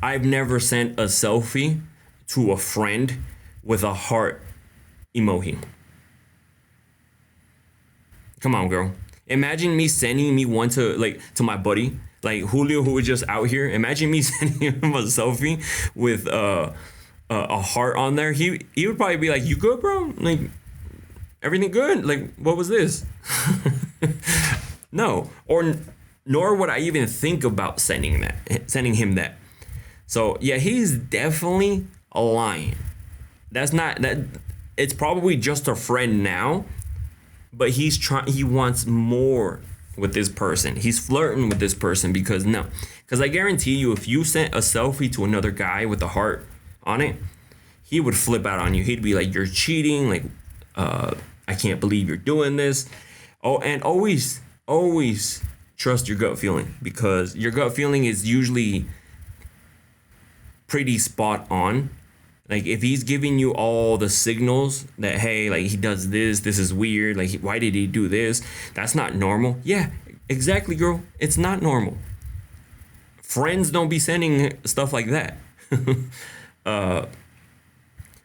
I've never sent a selfie to a friend with a heart emoji. Come on, girl. Imagine me sending me one to my buddy, like Julio, who was just out here. Imagine me sending him a selfie with a heart on there. He would probably be like, "You good, bro? Like, everything good? Like, what was this?" No, nor would I even think about sending him that. So yeah, he's definitely lying. That's not that. It's probably just a friend now. But he wants more with this person. He's flirting with this person because I guarantee you, if you sent a selfie to another guy with a heart on it, he would flip out on you. He'd be like, you're cheating. Like, I can't believe you're doing this. Oh, and always trust your gut feeling, because your gut feeling is usually pretty spot on. Like, if he's giving you all the signals that, hey, like, he does this is weird, like, why did he do this? That's not normal. Yeah, exactly, girl. It's not normal. Friends don't be sending stuff like that.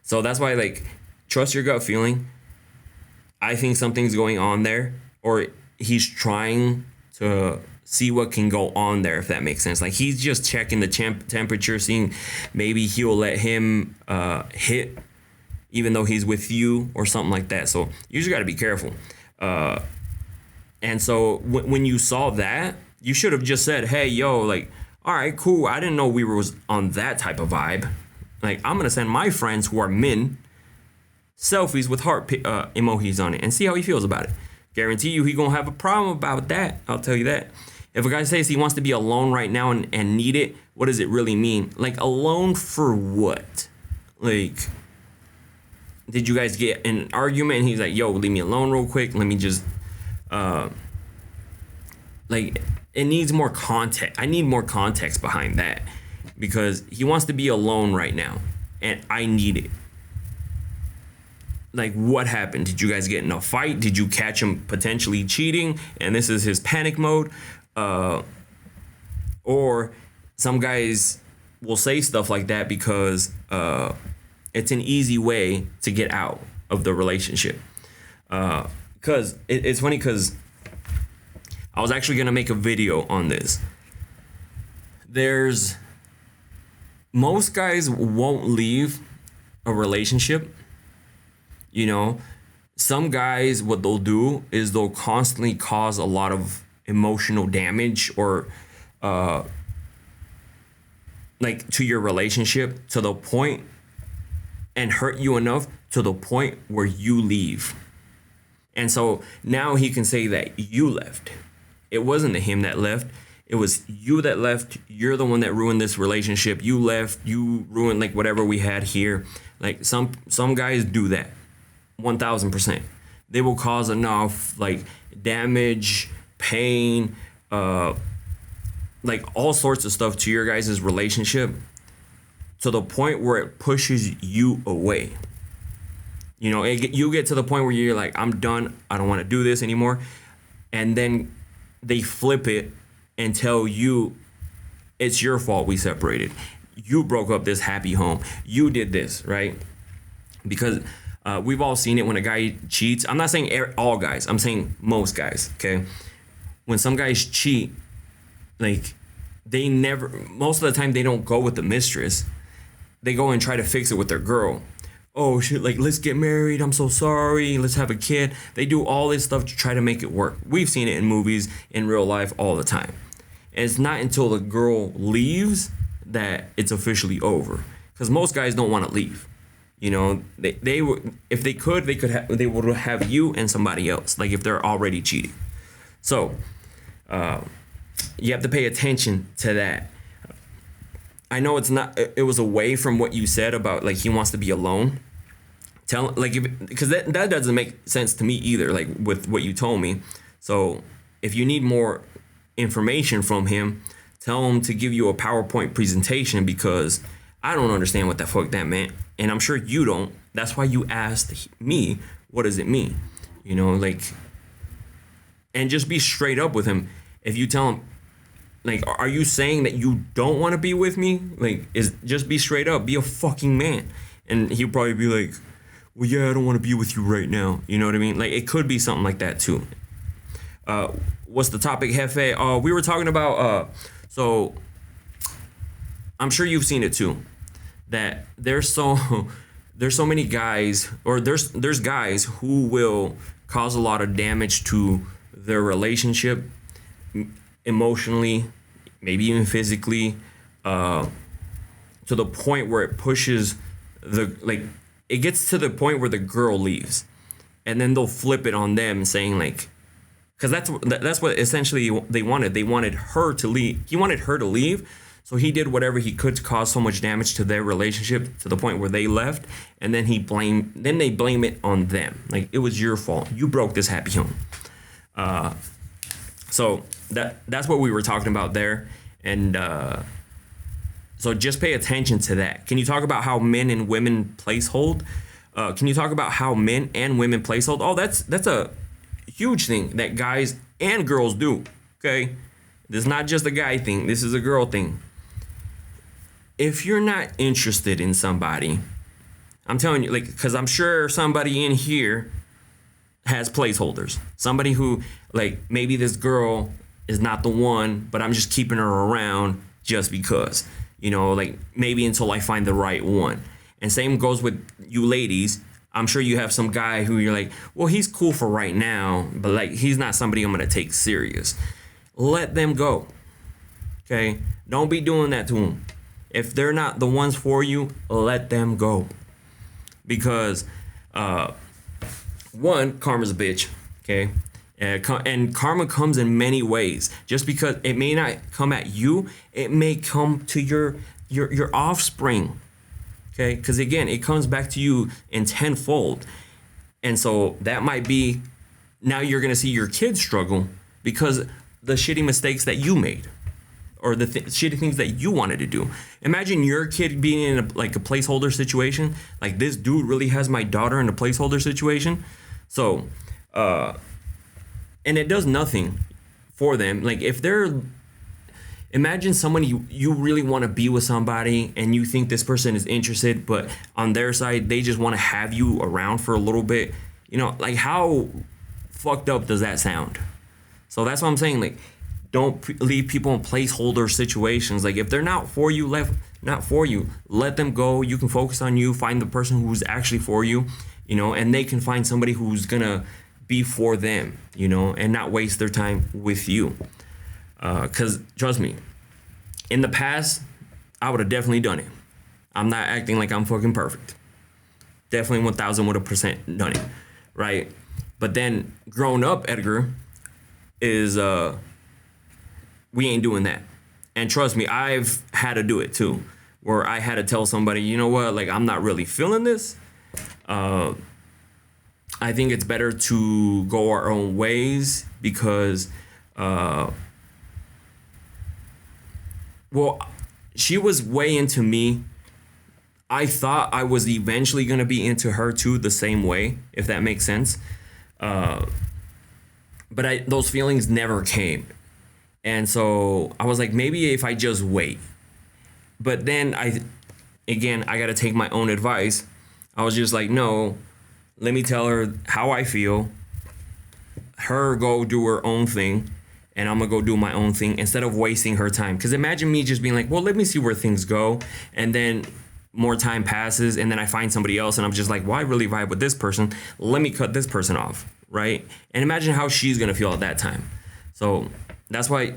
So that's why, like, trust your gut feeling. I think something's going on there, or he's trying to see what can go on there, if that makes sense. Like, he's just checking the temperature, seeing maybe he'll let him hit even though he's with you or something like that. So you just got to be careful. And so when you saw that, you should have just said, hey, yo, like, all right, cool. I didn't know we were on that type of vibe. Like, I'm going to send my friends who are men selfies with heart emojis on it and see how he feels about it. Guarantee you he going to have a problem about that. I'll tell you that. If a guy says he wants to be alone right now and need it, what does it really mean? Like, alone for what? Like, did you guys get in an argument and he's like, yo, leave me alone real quick. Let me just, like, it needs more context. I need more context behind that, because he wants to be alone right now and I need it. Like, what happened? Did you guys get in a fight? Did you catch him potentially cheating and this is his panic mode? Or some guys will say stuff like that because it's an easy way to get out of the relationship. Because it's funny because I was actually going to make a video on this. Most guys won't leave a relationship. You know, some guys, what they'll do is they'll constantly cause a lot of emotional damage or like to your relationship to the point and hurt you enough to the point where you leave. And so now he can say that you left. It wasn't him that left. It was you that left. You're the one that ruined this relationship. You left. You ruined like whatever we had here. Like some guys do that. 1000%. They will cause enough like damage, pain, like all sorts of stuff to your guys' relationship to the point where it pushes you away. You know, you get to the point where you're like, I'm done. I don't want to do this anymore. And then they flip it and tell you it's your fault we separated. You broke up this happy home. You did this, right? Because we've all seen it when a guy cheats. I'm not saying all guys. I'm saying most guys, okay? When some guys cheat, like most of the time they don't go with the mistress. They go and try to fix it with their girl. Oh shit, like let's get married. I'm so sorry. Let's have a kid. They do all this stuff to try to make it work. We've seen it in movies, in real life all the time. And it's not until the girl leaves that it's officially over. Because most guys don't want to leave. You know, they if they could they would have you and somebody else. Like if they're already cheating. So you have to pay attention to that. I know it was away from what you said about like he wants to be alone. Because that doesn't make sense to me either, like with what you told me. So if you need more information from him, tell him to give you a PowerPoint presentation because I don't understand what the fuck that meant. And I'm sure you don't. That's why you asked me, what does it mean? You know, like, and just be straight up with him. If you tell him, like, are you saying that you don't want to be with me? Like, just be straight up. Be a fucking man. And he'll probably be like, well, yeah, I don't want to be with you right now. You know what I mean? Like, it could be something like that, too. What's the topic, Jefe? We were talking about, so I'm sure you've seen it, too, that there's so many guys, or there's guys who will cause a lot of damage to their relationship emotionally, maybe even physically, to the point where it pushes it gets to the point where the girl leaves, and then they'll flip it on them saying like, because that's what essentially they wanted. They wanted her to leave. He wanted her to leave, so he did whatever he could to cause so much damage to their relationship to the point where they left, and then they blame it on them. Like, it was your fault. You broke this happy home. So that's what we were talking about there, and so just pay attention to that. Can you talk about how men and women place hold? Can you talk about how men and women place hold? Oh, that's a huge thing that guys and girls do. Okay, this is not just a guy thing. This is a girl thing. If you're not interested in somebody, I'm telling you, like, because I'm sure somebody in here has placeholders. Somebody who, like, maybe this girl is not the one, but I'm just keeping her around just because. You know, like, maybe until I find the right one. And same goes with you ladies. I'm sure you have some guy who you're like, well, he's cool for right now, but, like, he's not somebody I'm going to take serious. Let them go. Okay? Don't be doing that to them. If they're not the ones for you, let them go. Because, one, karma's a bitch. Okay? And karma comes in many ways. Just because it may not come at you, it may come to your offspring. Okay? Because again, it comes back to you in tenfold. And so that might be, now you're going to see your kids struggle because the shitty mistakes that you made, or the shitty things that you wanted to do. Imagine your kid being in a placeholder situation. Like, this dude really has my daughter in a placeholder situation. So, and it does nothing for them. Like, if imagine someone you really want to be with somebody and you think this person is interested, but on their side they just want to have you around for a little bit. You know, like how fucked up does that sound? So that's what I'm saying. Like, don't leave people in placeholder situations. Like, if they're not for you, not for you, let them go. You can focus on you, find the person who's actually for you, you know, and they can find somebody who's gonna be for them, you know, and not waste their time with you. Because trust me, in the past, I would have definitely done it. I'm not acting like I'm fucking perfect. Definitely 1,000 would have percent done it, right? But then growing up, Edgar, is we ain't doing that. And trust me, I've had to do it too, where I had to tell somebody, you know what, like, I'm not really feeling this. I think it's better to go our own ways because well, she was way into me. I thought I was eventually going to be into her too, the same way, if that makes sense. But those feelings never came. And so I was like, maybe if I just wait. But then I got to take my own advice. I was just like, no, let me tell her how I feel. Her go do her own thing. And I'm going to go do my own thing instead of wasting her time. Because imagine me just being like, well, let me see where things go. And then more time passes and then I find somebody else and I'm just like, well, I really vibe with this person. Let me cut this person off, right? And imagine how she's going to feel at that time. So that's why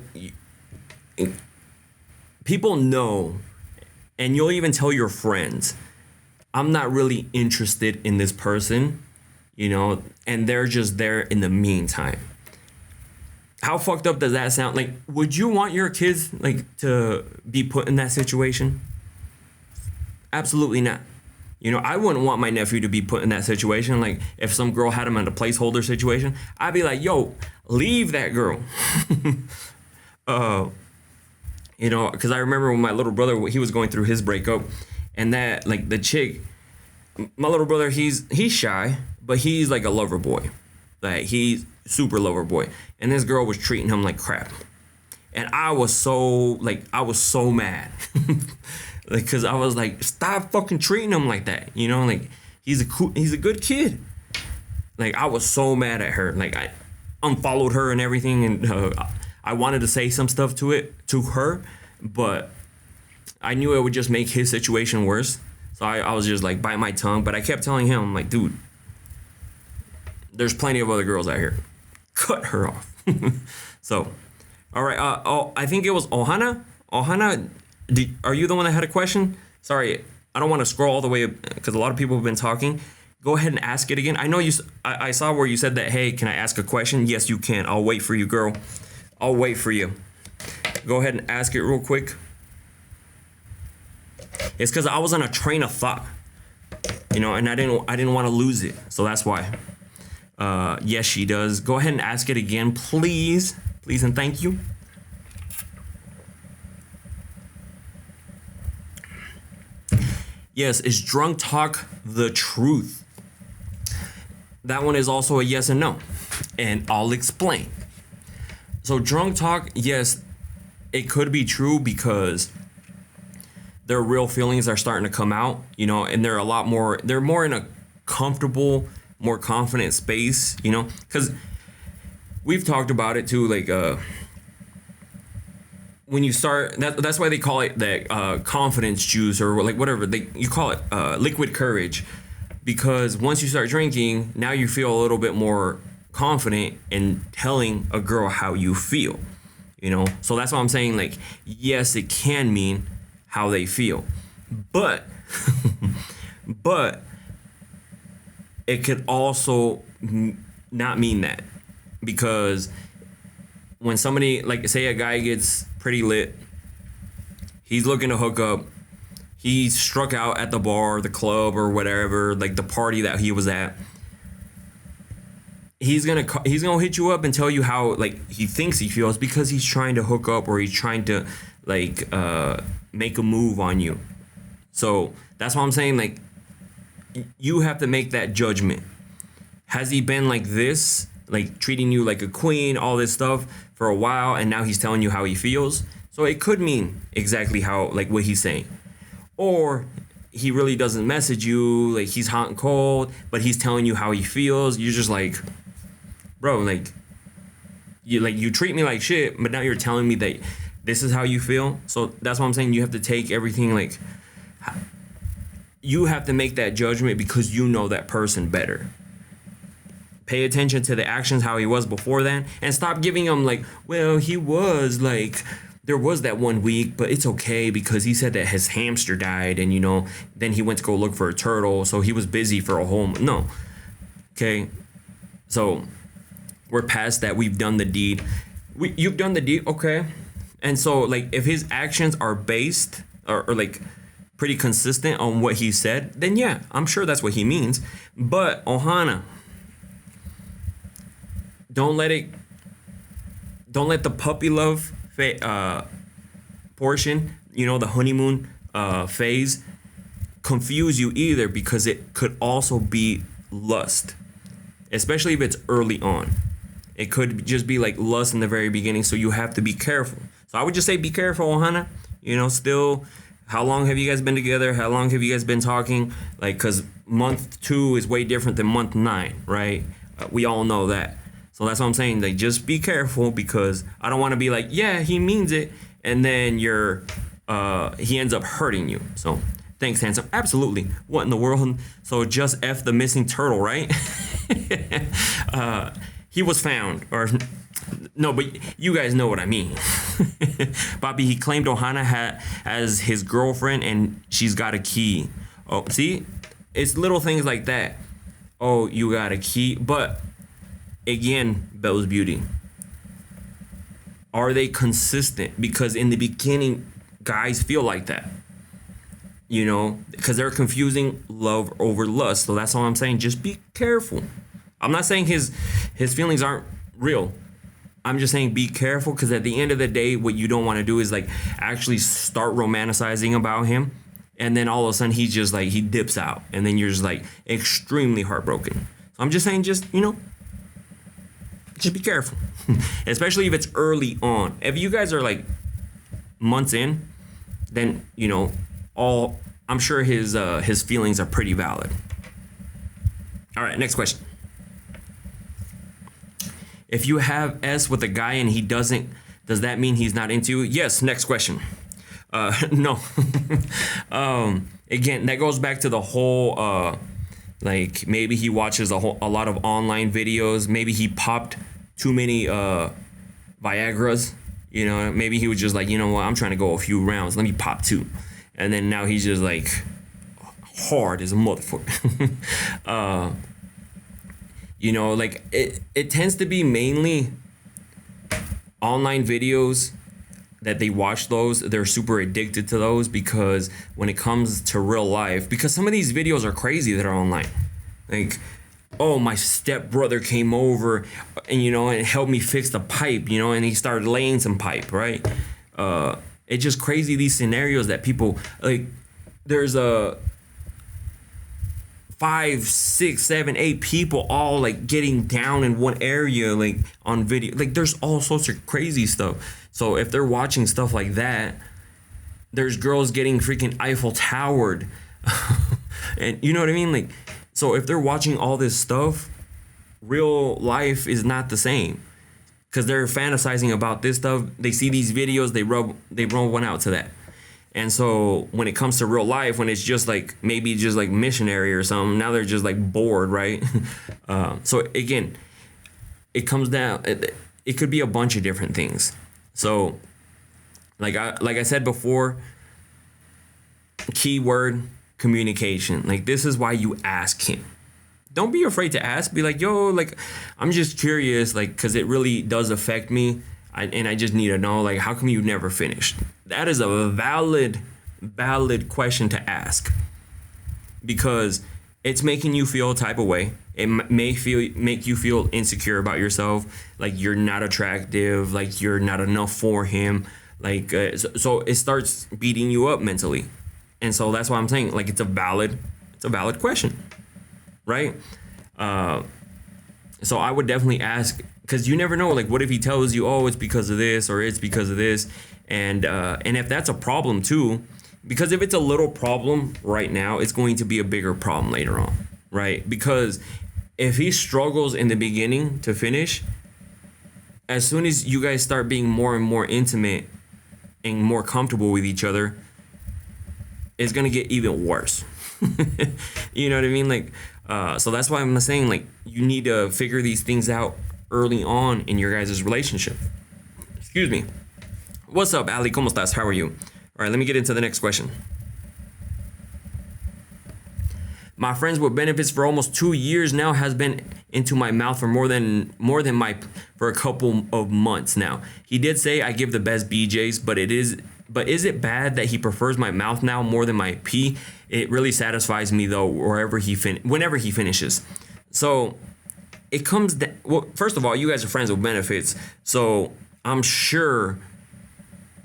people know, and you'll even tell your friends, I'm not really interested in this person, you know, and they're just there in the meantime. How fucked up does that sound? Like, would you want your kids, like, to be put in that situation? Absolutely not. You know, I wouldn't want my nephew to be put in that situation. Like, if some girl had him in a placeholder situation, I'd be like, yo, leave that girl. You know, because I remember when my little brother, he was going through his breakup, and that, like, the chick, my little brother, he's shy, but he's like a lover boy. Like, he's super lover boy. And this girl was treating him like crap. And I was so mad. Like, cause I was like, stop fucking treating him like that. You know, like, he's a good kid. Like, I was so mad at her. Like, I unfollowed her and everything. And I wanted to say some stuff to her, but I knew it would just make his situation worse. So I was just like, bite my tongue. But I kept telling him, I'm like, dude, there's plenty of other girls out here. Cut her off. So, all right. I think it was Ohana. Ohana, are you the one that had a question? Sorry, I don't want to scroll all the way because a lot of people have been talking. Go ahead and ask it again. I know I saw where you said that, hey, can I ask a question? Yes, you can. I'll wait for you, girl. I'll wait for you. Go ahead and ask it real quick. It's because I was on a train of thought, you know, and I didn't want to lose it. So that's why. Yes, she does. Go ahead and ask it again, please. Please and thank you. Yes, is drunk talk the truth? That one is also a yes and no. And I'll explain. So drunk talk, yes, it could be true because their real feelings are starting to come out, you know, and they're more in a comfortable, more confident space, you know, because we've talked about it too, like when you start, that's why they call it the confidence juice or like whatever you call it, liquid courage, because once you start drinking, now you feel a little bit more confident in telling a girl how you feel, you know. So that's why I'm saying, like, yes, it can mean how they feel, but it could also not mean that, because when somebody, like, say a guy gets pretty lit, he's looking to hook up, he's struck out at the bar, the club, or whatever, like the party that he was at, he's gonna hit you up and tell you how, like, he thinks he feels because he's trying to hook up or he's trying to, like, make a move on you. So that's why I'm saying, like, you have to make that judgment. Has he been like this, like treating you like a queen, all this stuff for a while, and now he's telling you how he feels? So it could mean exactly how, like, what he's saying. Or he really doesn't message you, like he's hot and cold, but he's telling you how he feels. You're just like, bro, you treat me like shit, but now you're telling me that this is how you feel. So that's what I'm saying. You have to take everything, like, you have to make that judgment because you know that person better. Pay attention to the actions, how he was before then, and stop giving him like, well, he was like, there was that 1 week, but it's okay because he said that his hamster died, and then he went to go look for a turtle, so he was busy for a whole no. Okay, so we're past that. We've done the deed. You've done the deed, okay. And so, like, if his actions are based or like pretty consistent on what he said, then yeah, I'm sure that's what he means. But Ohana, don't let the puppy love portion, the honeymoon phase, confuse you either, because it could also be lust, especially if it's early on. It could just be like lust in the very beginning, so you have to be careful. So I would just say be careful, Ohana. Still, how long have you guys been together? How long have you guys been talking? Like, because month 2 is way different than month 9, right? We all know that. So that's what I'm saying. Like, just be careful, because I don't want to be like, yeah, he means it, and then he ends up hurting you. So thanks, handsome. Absolutely. What in the world? So just F the missing turtle, right? He was found, or no, but you guys know what I mean. Bobby, he claimed Ohana as his girlfriend, and she's got a key. Oh, see, it's little things like that. Oh, you got a key, but again, Belle's Beauty, are they consistent? Because in the beginning, guys feel like that, because they're confusing love over lust. So that's all I'm saying. Just be careful. I'm not saying his feelings aren't real. I'm just saying be careful, because at the end of the day, what you don't want to do is like actually start romanticizing about him, and then all of a sudden he just like he dips out, and then you're just like extremely heartbroken. So I'm just saying, just be careful, especially if it's early on. If you guys are like months in, then I'm sure his feelings are pretty valid. All right, next question. If you have S with a guy and he doesn't, does that mean he's not into you? Yes. Next question. No. Again, that goes back to the whole like, maybe he watches a lot of online videos. Maybe he popped too many Viagras. Maybe he was just like, what, I'm trying to go a few rounds. Let me pop 2. And then now he's just like hard as a motherfucker. Like it tends to be mainly online videos that they watch. Those, they're super addicted to those, because when it comes to real life, because some of these videos are crazy that are online, like, oh, my stepbrother came over and and helped me fix the pipe, and he started laying some pipe, right? It's just crazy, these scenarios that people like. There's 5, 6, 7, 8 people all like getting down in one area, like on video. Like, there's all sorts of crazy stuff. So if they're watching stuff like that, there's girls getting freaking Eiffel Towered. And you know what I mean? Like, so if they're watching all this stuff, real life is not the same, because they're fantasizing about this stuff. They see these videos, they rub one out to that. And so when it comes to real life, when it's just like maybe just like missionary or something, now they're just like bored, right? So again, it comes down. It could be a bunch of different things. So like I said before, keyword communication. Like, this is why you ask him. Don't be afraid to ask. Be like, yo, like, I'm just curious, like, because it really does affect me. And I just need to know, like, how come you never finished? That is a valid question to ask, because it's making you feel a type of way. It may make you feel insecure about yourself, like you're not attractive, like you're not enough for him, like so it starts beating you up mentally. And so that's why I'm saying, like, it's a valid question, right? So I would definitely ask, because you never know, like, what if he tells you, oh, it's because of this, or it's because of this, And if that's a problem too, because if it's a little problem right now, it's going to be a bigger problem later on, right? Because if he struggles in the beginning to finish, as soon as you guys start being more and more intimate and more comfortable with each other, it's gonna get even worse. You know what I mean? Like, so that's why I'm saying, like, you need to figure these things out early on in your guys' relationship. Excuse me. What's up, Ali? ¿Cómo estás? How are you? All right, let me get into the next question. My friends with benefits for almost 2 years now has been into my mouth for more than for a couple of months now. He did say I give the best BJs, but is it bad that he prefers my mouth now more than my pee? It really satisfies me though whenever he finishes. So it comes well, first of all, you guys are friends with benefits, so I'm sure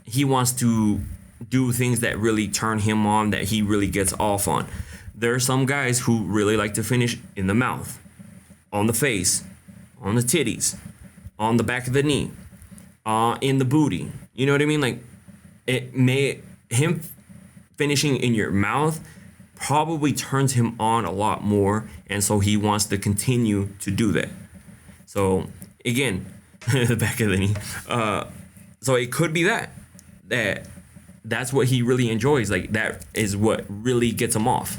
he wants to do things that really turn him on, that he really gets off on. There are some guys who really like to finish in the mouth, on the face, on the titties, on the back of the knee, in the booty. You know what I mean? Like, him finishing in your mouth probably turns him on a lot more, and so he wants to continue to do that. So again, the back of the knee. So it could be that's what he really enjoys. Like, that is what really gets him off.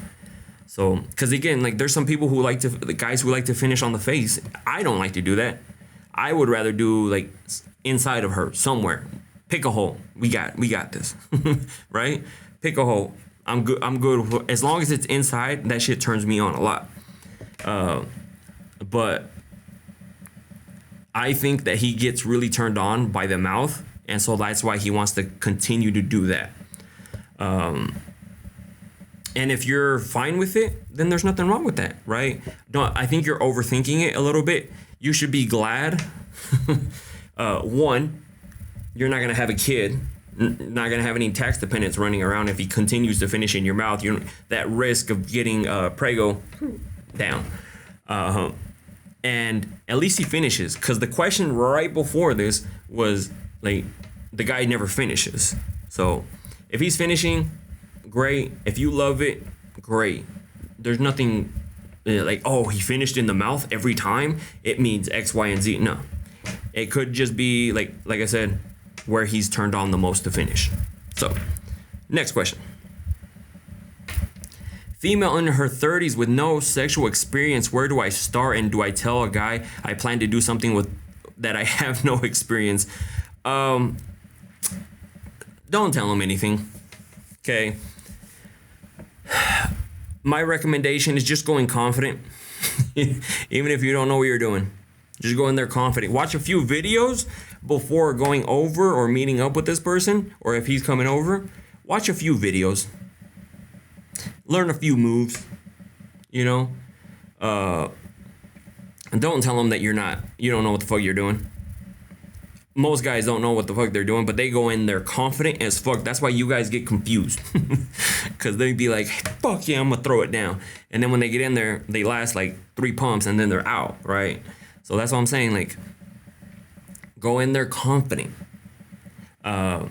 So, because again, like, there's some people the guys who like to finish on the face. I don't like to do that. I would rather do, like, inside of her somewhere. Pick a hole. We got this, right? Pick a hole. I'm good. As long as it's inside, that shit turns me on a lot. But I think that he gets really turned on by the mouth, and so that's why he wants to continue to do that. And if you're fine with it, then there's nothing wrong with that, right? I think you're overthinking it a little bit. You should be glad. One, you're not gonna have a kid, not gonna have any tax dependents running around if he continues to finish in your mouth. That risk of getting prego down. And at least he finishes, because the question right before this was, like, the guy never finishes. So if he's finishing, great. If you love it, great. There's nothing like, oh, he finished in the mouth every time, it means X, Y, and Z. No. It could just be, like I said, where he's turned on the most to finish. So, next question. Female in her 30s with no sexual experience, where do I start, and do I tell a guy I plan to do something with that I have no experience? Don't tell him anything. Okay. My recommendation is just going confident. Even if you don't know what you're doing, just go in there confident. Watch a few videos before going over or meeting up with this person, or if he's coming over, watch a few videos. Learn a few moves, and don't tell them that you don't know what the fuck you're doing. Most guys don't know what the fuck they're doing, but they go in there confident as fuck. That's why you guys get confused. Because they be like, fuck yeah, I'm going to throw it down. And then when they get in there, they last like 3 pumps and then they're out, right? So that's what I'm saying. Like, go in there confident. And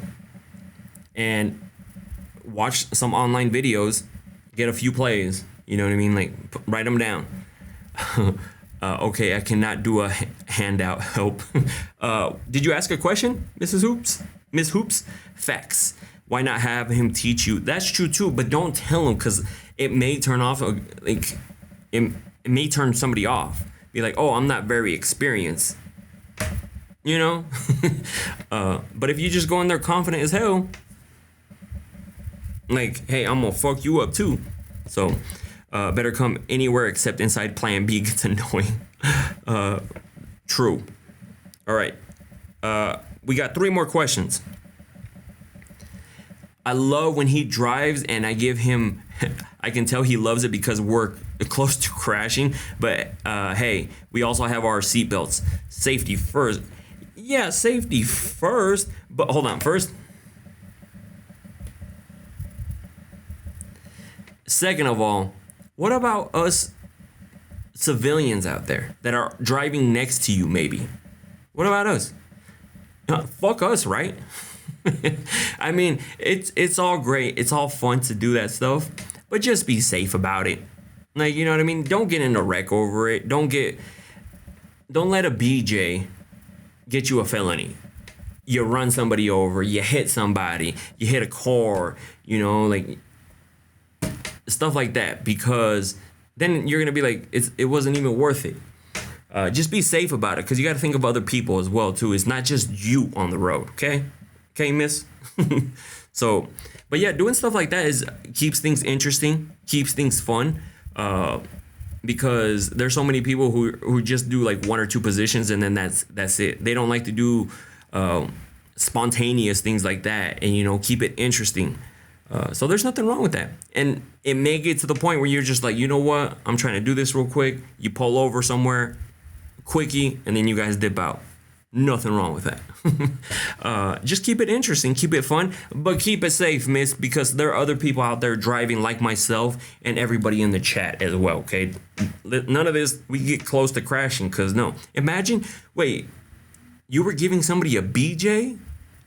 watch some online videos. Get a few plays. You know what I mean? Like, write them down. Okay, I cannot do a handout. Help. Did you ask a question, Mrs. Hoops? Miss Hoops? Facts. Why not have him teach you? That's true too, but don't tell him, because it may turn off. It may turn somebody off. Be like, oh, I'm not very experienced. But if you just go in there confident as hell, like, hey, I'm gonna fuck you up too. So. Better come anywhere except inside plan B gets annoying. True. All right. We got 3 more questions. I love when he drives and I give him, I can tell he loves it because we're close to crashing. But hey, we also have our seatbelts. Safety first. Yeah, safety first. But hold on. First. Second of all, what about us civilians out there that are driving next to you, maybe? What about us? Fuck us, right? I mean, it's all great. It's all fun to do that stuff, but just be safe about it. Like, you know what I mean? Don't get in a wreck over it. Don't let a BJ get you a felony. You run somebody over, you hit somebody, you hit a car, you know, like stuff like that, because then you're gonna be like, it wasn't even worth it. Just be safe about it, because you got to think of other people as well too. It's not just you on the road, okay, miss. So, but yeah, doing stuff like that keeps things interesting, keeps things fun. Because there's so many people who just do like one or two positions and then that's it. They don't like to do spontaneous things like that, and you know, keep it interesting. So there's nothing wrong with that. And it may get to the point where you're just like, you know what, I'm trying to do this real quick. You pull over somewhere, quickie, and then you guys dip out. Nothing wrong with that. Just keep it interesting, keep it fun, but keep it safe, miss, because there are other people out there driving like myself and everybody in the chat as well, okay? None of this, we get close to crashing, because no. Imagine, wait, you were giving somebody a BJ?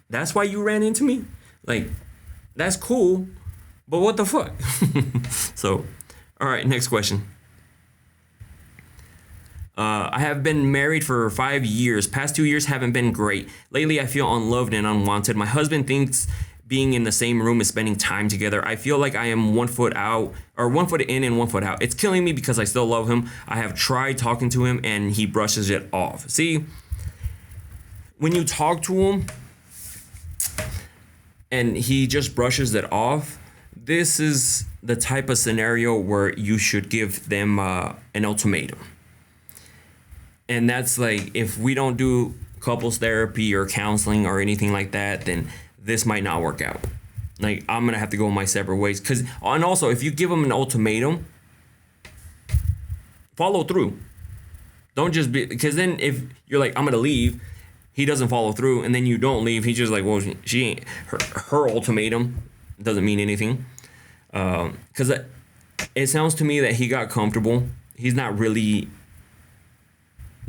That's why you ran into me? Like, that's cool, but what the fuck? So, all right, next question. I have been married for 5 years. Past 2 years haven't been great. Lately, I feel unloved and unwanted. My husband thinks being in the same room is spending time together. I feel like I am 1 foot out, or 1 foot in and 1 foot out. It's killing me because I still love him. I have tried talking to him and he brushes it off. See, when you talk to him and he just brushes it off, this is the type of scenario where you should give them an ultimatum. And that's like, if we don't do couples therapy or counseling or anything like that, then this might not work out. Like, I'm going to have to go my separate ways. And also, if you give them an ultimatum, follow through. Don't just be, because then if you're like, I'm going to leave, he doesn't follow through, and then you don't leave, he's just like, well, she ain't, her ultimatum doesn't mean anything. Because it sounds to me that he got comfortable. He's not really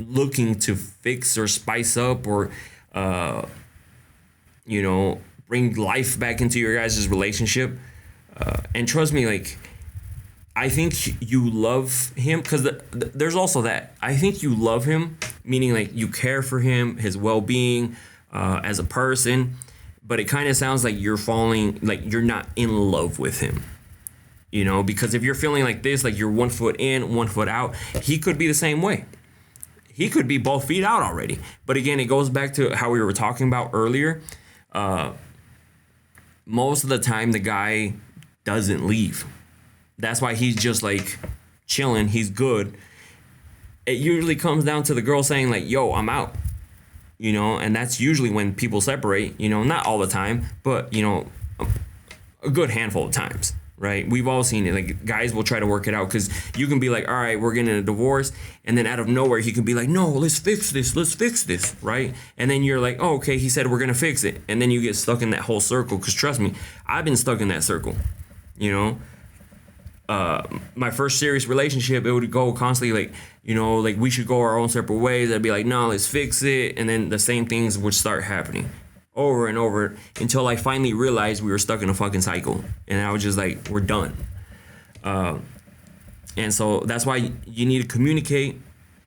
looking to fix or spice up or you know, bring life back into your guys' relationship. And trust me, like, I think you love him, because there's also that. I think you love him, meaning like you care for him, his well-being as a person, but it kind of sounds like you're falling, like you're not in love with him. You know, because if you're feeling like this, like you're 1 foot in, 1 foot out, he could be the same way. He could be both feet out already. But again, it goes back to how we were talking about earlier. Most of the time, the guy doesn't leave. That's why he's just like chilling. He's good. It usually comes down to the girl saying like, yo, I'm out. You know, and that's usually when people separate. You know, not all the time, but, you know, a good handful of times. Right? We've all seen it. Like, guys will try to work it out, because you can be like, all right, we're getting a divorce. And then out of nowhere, he can be like, no, let's fix this. Right? And then you're like, oh, okay, he said we're going to fix it. And then you get stuck in that whole circle. Because trust me, I've been stuck in that circle. You know, my first serious relationship, it would go constantly like, you know, like we should go our own separate ways. I'd be like, no, let's fix it. And then the same things would start happening over and over until I finally realized we were stuck in a fucking cycle. And I was just like, we're done. And so that's why you need to communicate,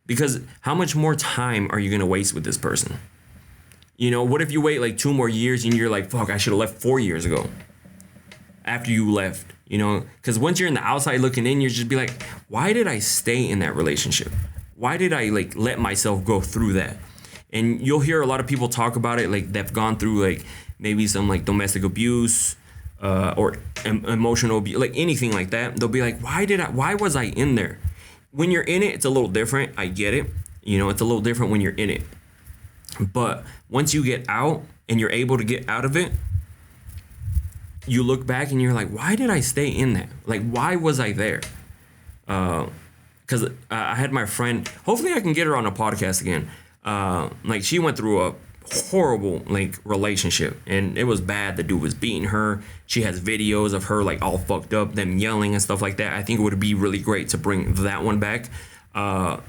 because how much more time are you going to waste with this person? You know, what if you wait like 2 more years and you're like, fuck, I should have left 4 years ago after you left, you know? Because once you're in the outside looking in, you just be like, why did I stay in that relationship? Why did I like let myself go through that? And you'll hear a lot of people talk about it, like they've gone through like maybe some like domestic abuse or emotional abuse, like anything like that. They'll be like, why was I in there? When you're in it, it's a little different. I get it. You know, it's a little different when you're in it. But once you get out and you're able to get out of it, you look back and you're like, why did I stay in that? Like, why was I there? Because I had my friend, hopefully I can get her on a podcast again. Like, she went through a horrible like relationship, and it was bad. The dude was beating her. She has videos of her like all fucked up, them yelling and stuff like that. I think it would be really great to bring that one back. That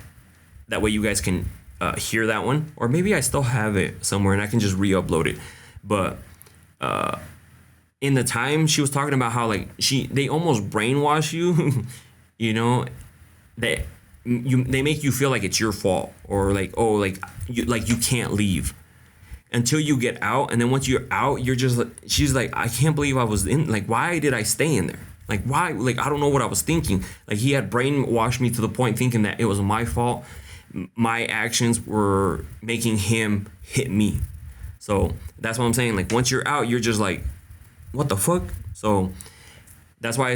way you guys can hear that one, or maybe I still have it somewhere and I can just re-upload it. But in the time she was talking about how like they almost brainwash you, you know, they they make you feel like it's your fault or like, oh, like you can't leave until you get out. And then once you're out, you're just like, she's like, I can't believe I was in, like, why did I stay in there? Like, why? Like, I don't know what I was thinking. Like, he had brainwashed me to the point thinking that it was my fault. My actions were making him hit me. So that's what I'm saying. Like, once you're out, you're just like, what the fuck? So that's why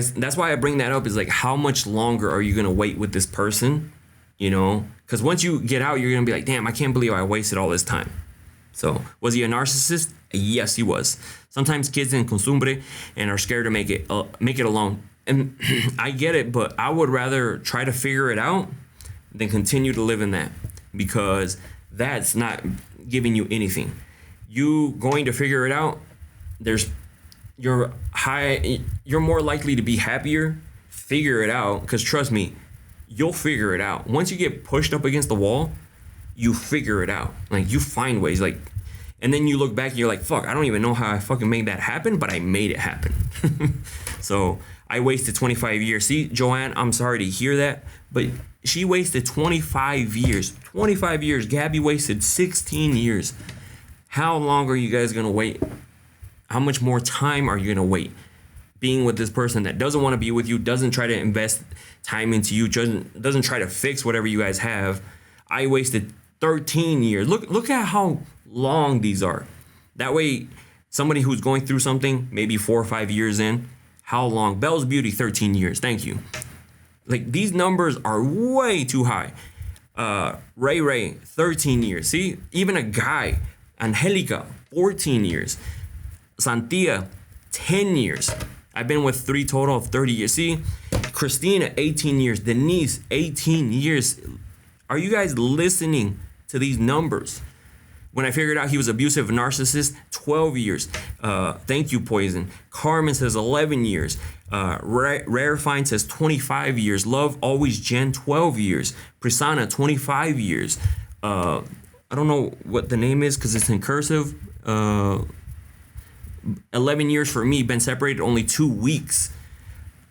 I bring that up, is like, how much longer are you gonna wait with this person? You know, because once you get out, you're gonna be like, damn, I can't believe I wasted all this time. So was he a narcissist? Yes, he was. Sometimes kids in costumbre and are scared to make it alone. And I get it, but I would rather try to figure it out than continue to live in that, because that's not giving you anything. You going to figure it out, you're more likely to be happier. Figure it out, because trust me, you'll figure it out. Once you get pushed up against the wall, you figure it out. Like, you find ways, like, and then you look back and you're like, fuck, I don't even know how I fucking made that happen, but I made it happen. So I wasted 25 years. See, Joanne, I'm sorry to hear that, but she wasted 25 years. 25 years. Gabby wasted 16 years. How long are you guys gonna wait? How much more time are you gonna wait? Being with this person that doesn't want to be with you, doesn't try to invest time into you, doesn't try to fix whatever you guys have. I wasted 13 years. Look at how long these are. That way, somebody who's going through something, maybe 4 or 5 years in, how long? Belle's Beauty, 13 years. Thank you. Like, these numbers are way too high. Ray, 13 years. See, even a guy, Angelica, 14 years. Santia, 10 years. I've been with 3 total of 30 years. See, Christina, 18 years. Denise, 18 years. Are you guys listening to these numbers? When I figured out he was abusive, narcissist, 12 years. Thank you, Poison. Carmen says 11 years. Rarefine says 25 years. Love Always Jen, 12 years. Prisana, 25 years. I don't know what the name is because it's in cursive. 11 years for me. Been separated only 2 weeks.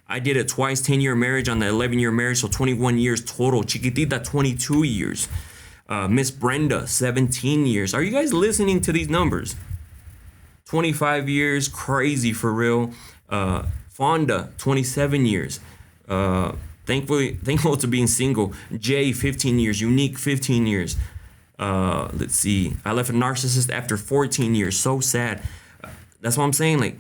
I did it twice, 10-year marriage on the 11-year marriage, so 21 years total. Chiquitita, 22 years. Miss Brenda, 17 years. Are you guys listening to these numbers? 25 years, crazy for real. Fonda, 27 years. Thankful to being single. Jay, 15 years. Unique, 15 years. Let's see. I left a narcissist after 14 years. So sad. That's what I'm saying. Like,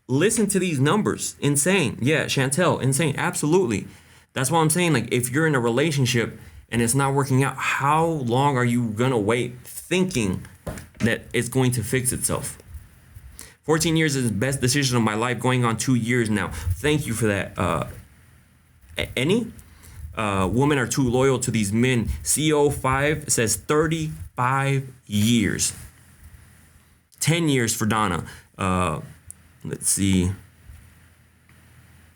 listen to these numbers. Insane. Yeah, Chantel, insane. Absolutely. That's what I'm saying. Like, if you're in a relationship and it's not working out, how long are you gonna wait thinking that it's going to fix itself? 14 years is the best decision of my life, going on 2 years now. Thank you for that. Any women are too loyal to these men. CO5 says 35 years. 10 years for Donna. Let's see.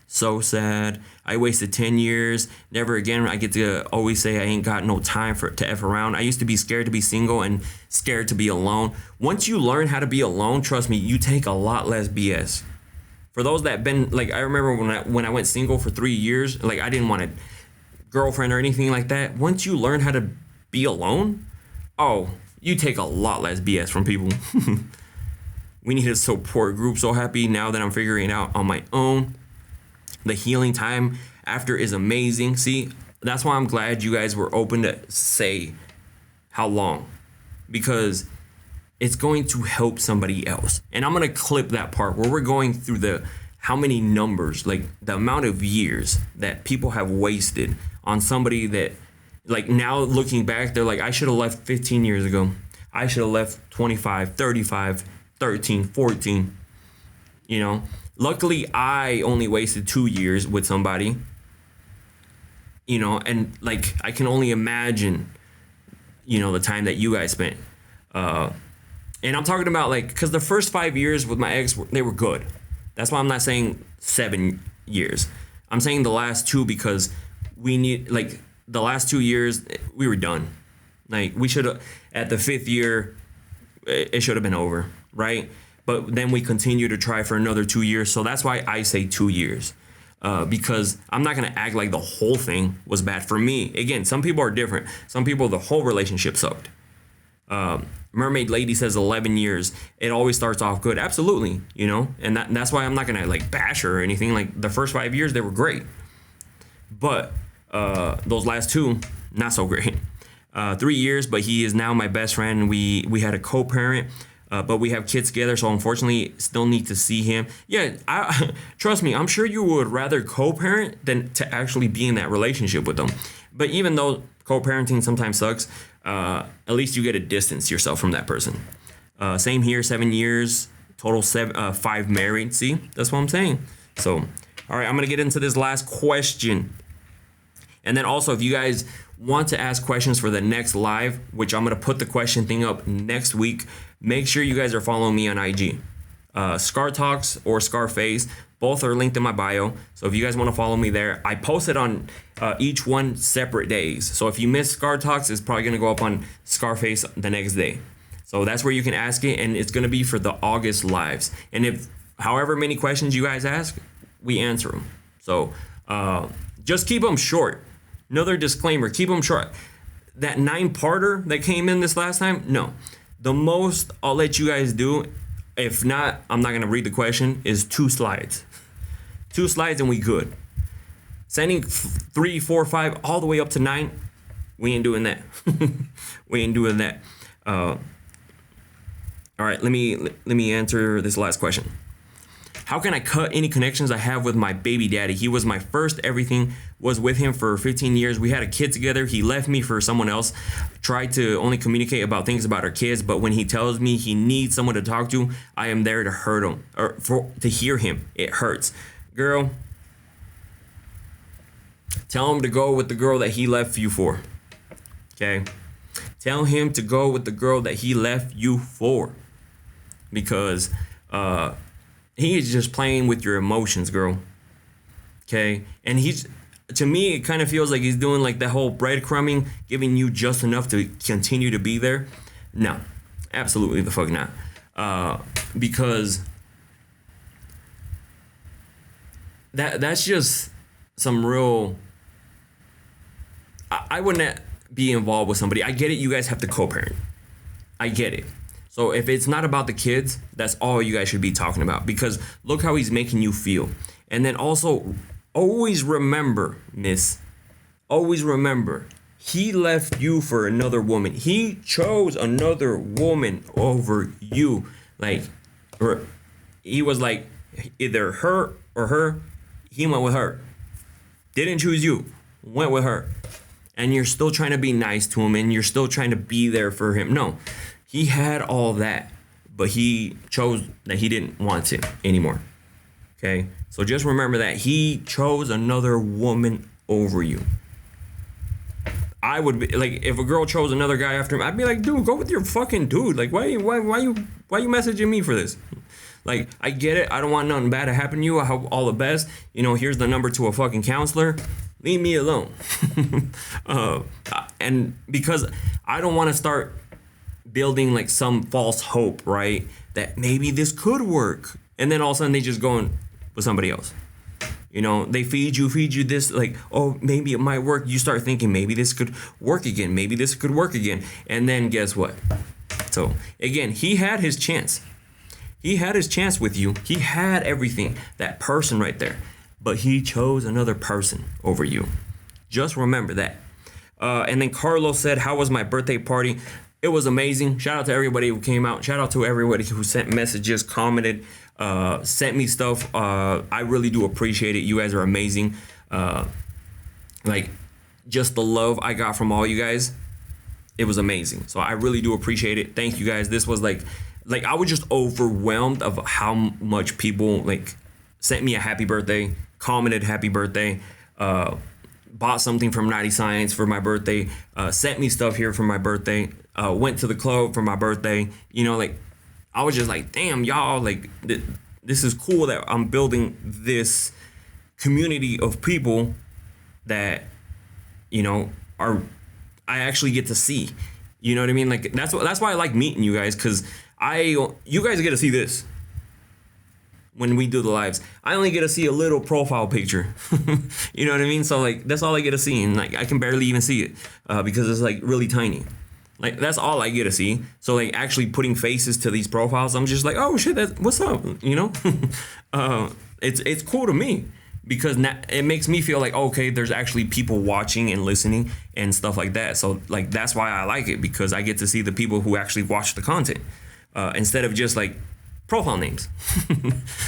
So sad. I wasted 10 years. Never again. I get to always say I ain't got no time to F around. I used to be scared to be single and scared to be alone. Once you learn how to be alone, trust me, you take a lot less BS. For those that been, like, I remember when I went single for 3 years, like, I didn't want a girlfriend or anything like that. Once you learn how to be alone, oh, you take a lot less BS from people. We need a support group. So happy now that I'm figuring it out on my own. The healing time after is amazing. See, that's why I'm glad you guys were open to say how long, because it's going to help somebody else. And I'm going to clip that part where we're going through the how many numbers, like the amount of years that people have wasted on somebody that, like, now looking back, they're like, I should have left 15 years ago. I should have left 25, 35, 13, 14, you know. Luckily, I only wasted 2 years with somebody, you know, and, like, I can only imagine, you know, the time that you guys spent. And I'm talking about, like, because the first 5 years with my ex, they were good. That's why I'm not saying 7 years. I'm saying the last 2 because we need, like, the last 2 years, we were done. Like, we should have, at the 5th year, it should have been over, right? but then we continue to try for another 2 years. So that's why I say 2 years. Because I'm not gonna act like the whole thing was bad for me. Again, some people are different. Some people, the whole relationship sucked. Mermaid Lady says 11 years. It always starts off good. Absolutely, and that's why I'm not gonna like bash her or anything. Like the first 5 years, they were great, but those last two, not so great. 3 years, but he is now my best friend. We had a co-parent. But we have kids together, so unfortunately, still need to see him. Yeah, trust me, I'm sure you would rather co-parent than to actually be in that relationship with them. But even though co-parenting sometimes sucks, at least you get to distance yourself from that person. Same here, 7 years, total 5 married. See, that's what I'm saying. So, all right, I'm gonna get into this last question. And then also, if you guys want to ask questions for the next live, which I'm going to put the question thing up next week, make sure you guys are following me on IG. Scar Talks or Scarface, both are linked in my bio. So if you guys want to follow me there, I post it on each one separate days. So if you miss Scar Talks, it's probably going to go up on Scarface the next day. So that's where you can ask it, and it's going to be for the August lives. And if however many questions you guys ask, we answer them. So just keep them short. Another disclaimer, keep them short. That 9-parter that came in this last time, no. The most I'll let you guys do, if not, I'm not going to read the question, is 2 slides. 2 slides and we good. Sending 3, 4, 5, all the way up to 9, we ain't doing that. We ain't doing that. All right, let me answer this last question. How can I cut any connections I have with my baby daddy? He was my first everything, was with him for 15 years. We had a kid together. He left me for someone else. Tried to only communicate about things about our kids, but when he tells me he needs someone to talk to, I am there to hurt him, or to hear him. It hurts. Girl, tell him to go with the girl that he left you for. Okay? Tell him to go with the girl that he left you for. Because he is just playing with your emotions, girl. Okay? And to me, it kind of feels like he's doing like that whole breadcrumbing, giving you just enough to continue to be there. No, absolutely the fuck not. Because that's just some real... I wouldn't be involved with somebody. I get it, you guys have to co-parent. I get it. So if it's not about the kids, that's all you guys should be talking about, because look how he's making you feel. And then also, always remember, always remember, he left you for another woman. He chose another woman over you. Like, he was like, either her or her. He went with her. Didn't choose you. Went with her. And you're still trying to be nice to him, and you're still trying to be there for him. No. He had all that, but he chose that he didn't want it anymore. Okay? So just remember that he chose another woman over you. I would be like, if a girl chose another guy after him, I'd be like, dude, go with your fucking dude. Like, why you messaging me for this? Like, I get it. I don't want nothing bad to happen to you. I hope all the best. Here's the number to a fucking counselor. Leave me alone. And because I don't want to start building like some false hope, right? That maybe this could work. And then all of a sudden they just go with somebody else. They feed you this, like, oh, maybe it might work. You start thinking maybe this could work again. Maybe this could work again. And then guess what? So again, he had his chance. He had his chance with you. He had everything, that person right there. But he chose another person over you. Just remember that. And then Carlos said, how was my birthday party? It was amazing. Shout out to everybody who came out. Shout out to everybody who sent messages, commented, sent me stuff. I really do appreciate it. You guys are amazing. Like, just the love I got from all you guys, it was amazing. So I really do appreciate it. Thank you guys. This was like I was just overwhelmed of how much people like sent me a happy birthday, commented happy birthday, bought something from Naughty Science for my birthday, sent me stuff here for my birthday, went to the club for my birthday. I was just like, damn, y'all, like, this is cool that I'm building this community of people that, I actually get to see. You know what I mean? Like, that's why I like meeting you guys, because you guys get to see this. when we do the lives. I only get to see a little profile picture. You know what I mean? So like that's all I get to see, and like I can barely even see it because it's like really tiny. Like that's all I get to see. So like actually putting faces to these profiles, I'm just like, oh shit, what's up? You know, it's cool to me because it makes me feel like okay, there's actually people watching and listening and stuff like that. So like that's why I like it, because I get to see the people who actually watch the content instead of just like profile names.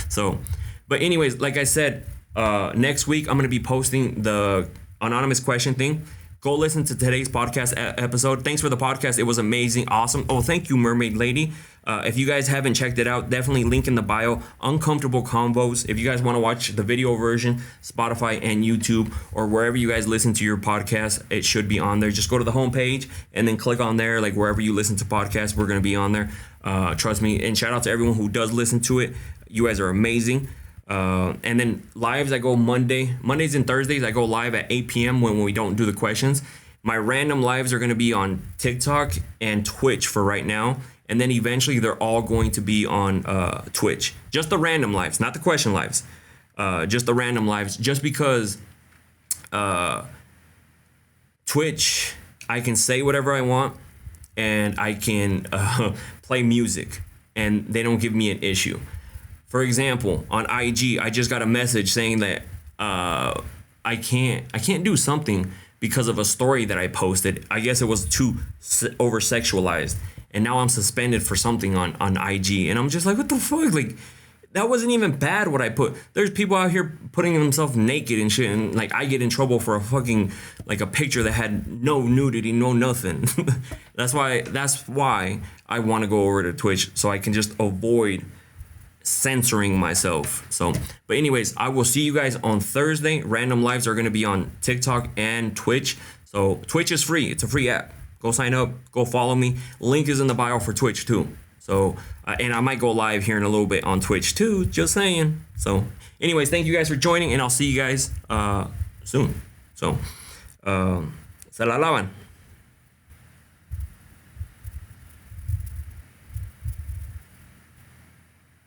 So, but anyways, like I said, next week I'm gonna be posting the anonymous question thing. Go listen to today's podcast episode. Thanks for the podcast. It was amazing. Awesome. Oh, thank you, Mermaid Lady. If you guys haven't checked it out, definitely link in the bio. Uncomfortable Convos. If you guys want to watch the video version, Spotify and YouTube, or wherever you guys listen to your podcast, it should be on there. Just go to the homepage and then click on there. Like wherever you listen to podcasts, we're going to be on there. Trust me. And shout out to everyone who does listen to it. You guys are amazing. And then lives, I go Mondays and Thursdays, I go live at 8 p.m. when we don't do the questions. My random lives are going to be on TikTok and Twitch for right now. And then eventually they're all going to be on Twitch. Just the random lives, not the question lives. Just the random lives. Just because Twitch, I can say whatever I want and I can play music and they don't give me an issue. For example, on IG, I just got a message saying that I can't do something because of a story that I posted. I guess it was too over sexualized, and now I'm suspended for something on IG. And I'm just like, what the fuck? Like, that wasn't even bad what I put. There's people out here putting themselves naked and shit, and like I get in trouble for a fucking like a picture that had no nudity, no nothing. That's why I want to go over to Twitch so I can just avoid censoring myself. So, but anyways, I will see you guys on Thursday. Random lives are going to be on TikTok and Twitch. So Twitch is free. It's a free app. Go sign up. Go follow me. Link is in the bio for Twitch too. So, and I might go live here in a little bit on Twitch too. Just saying. So, anyways, thank you guys for joining, and I'll see you guys soon. So, se la lavan.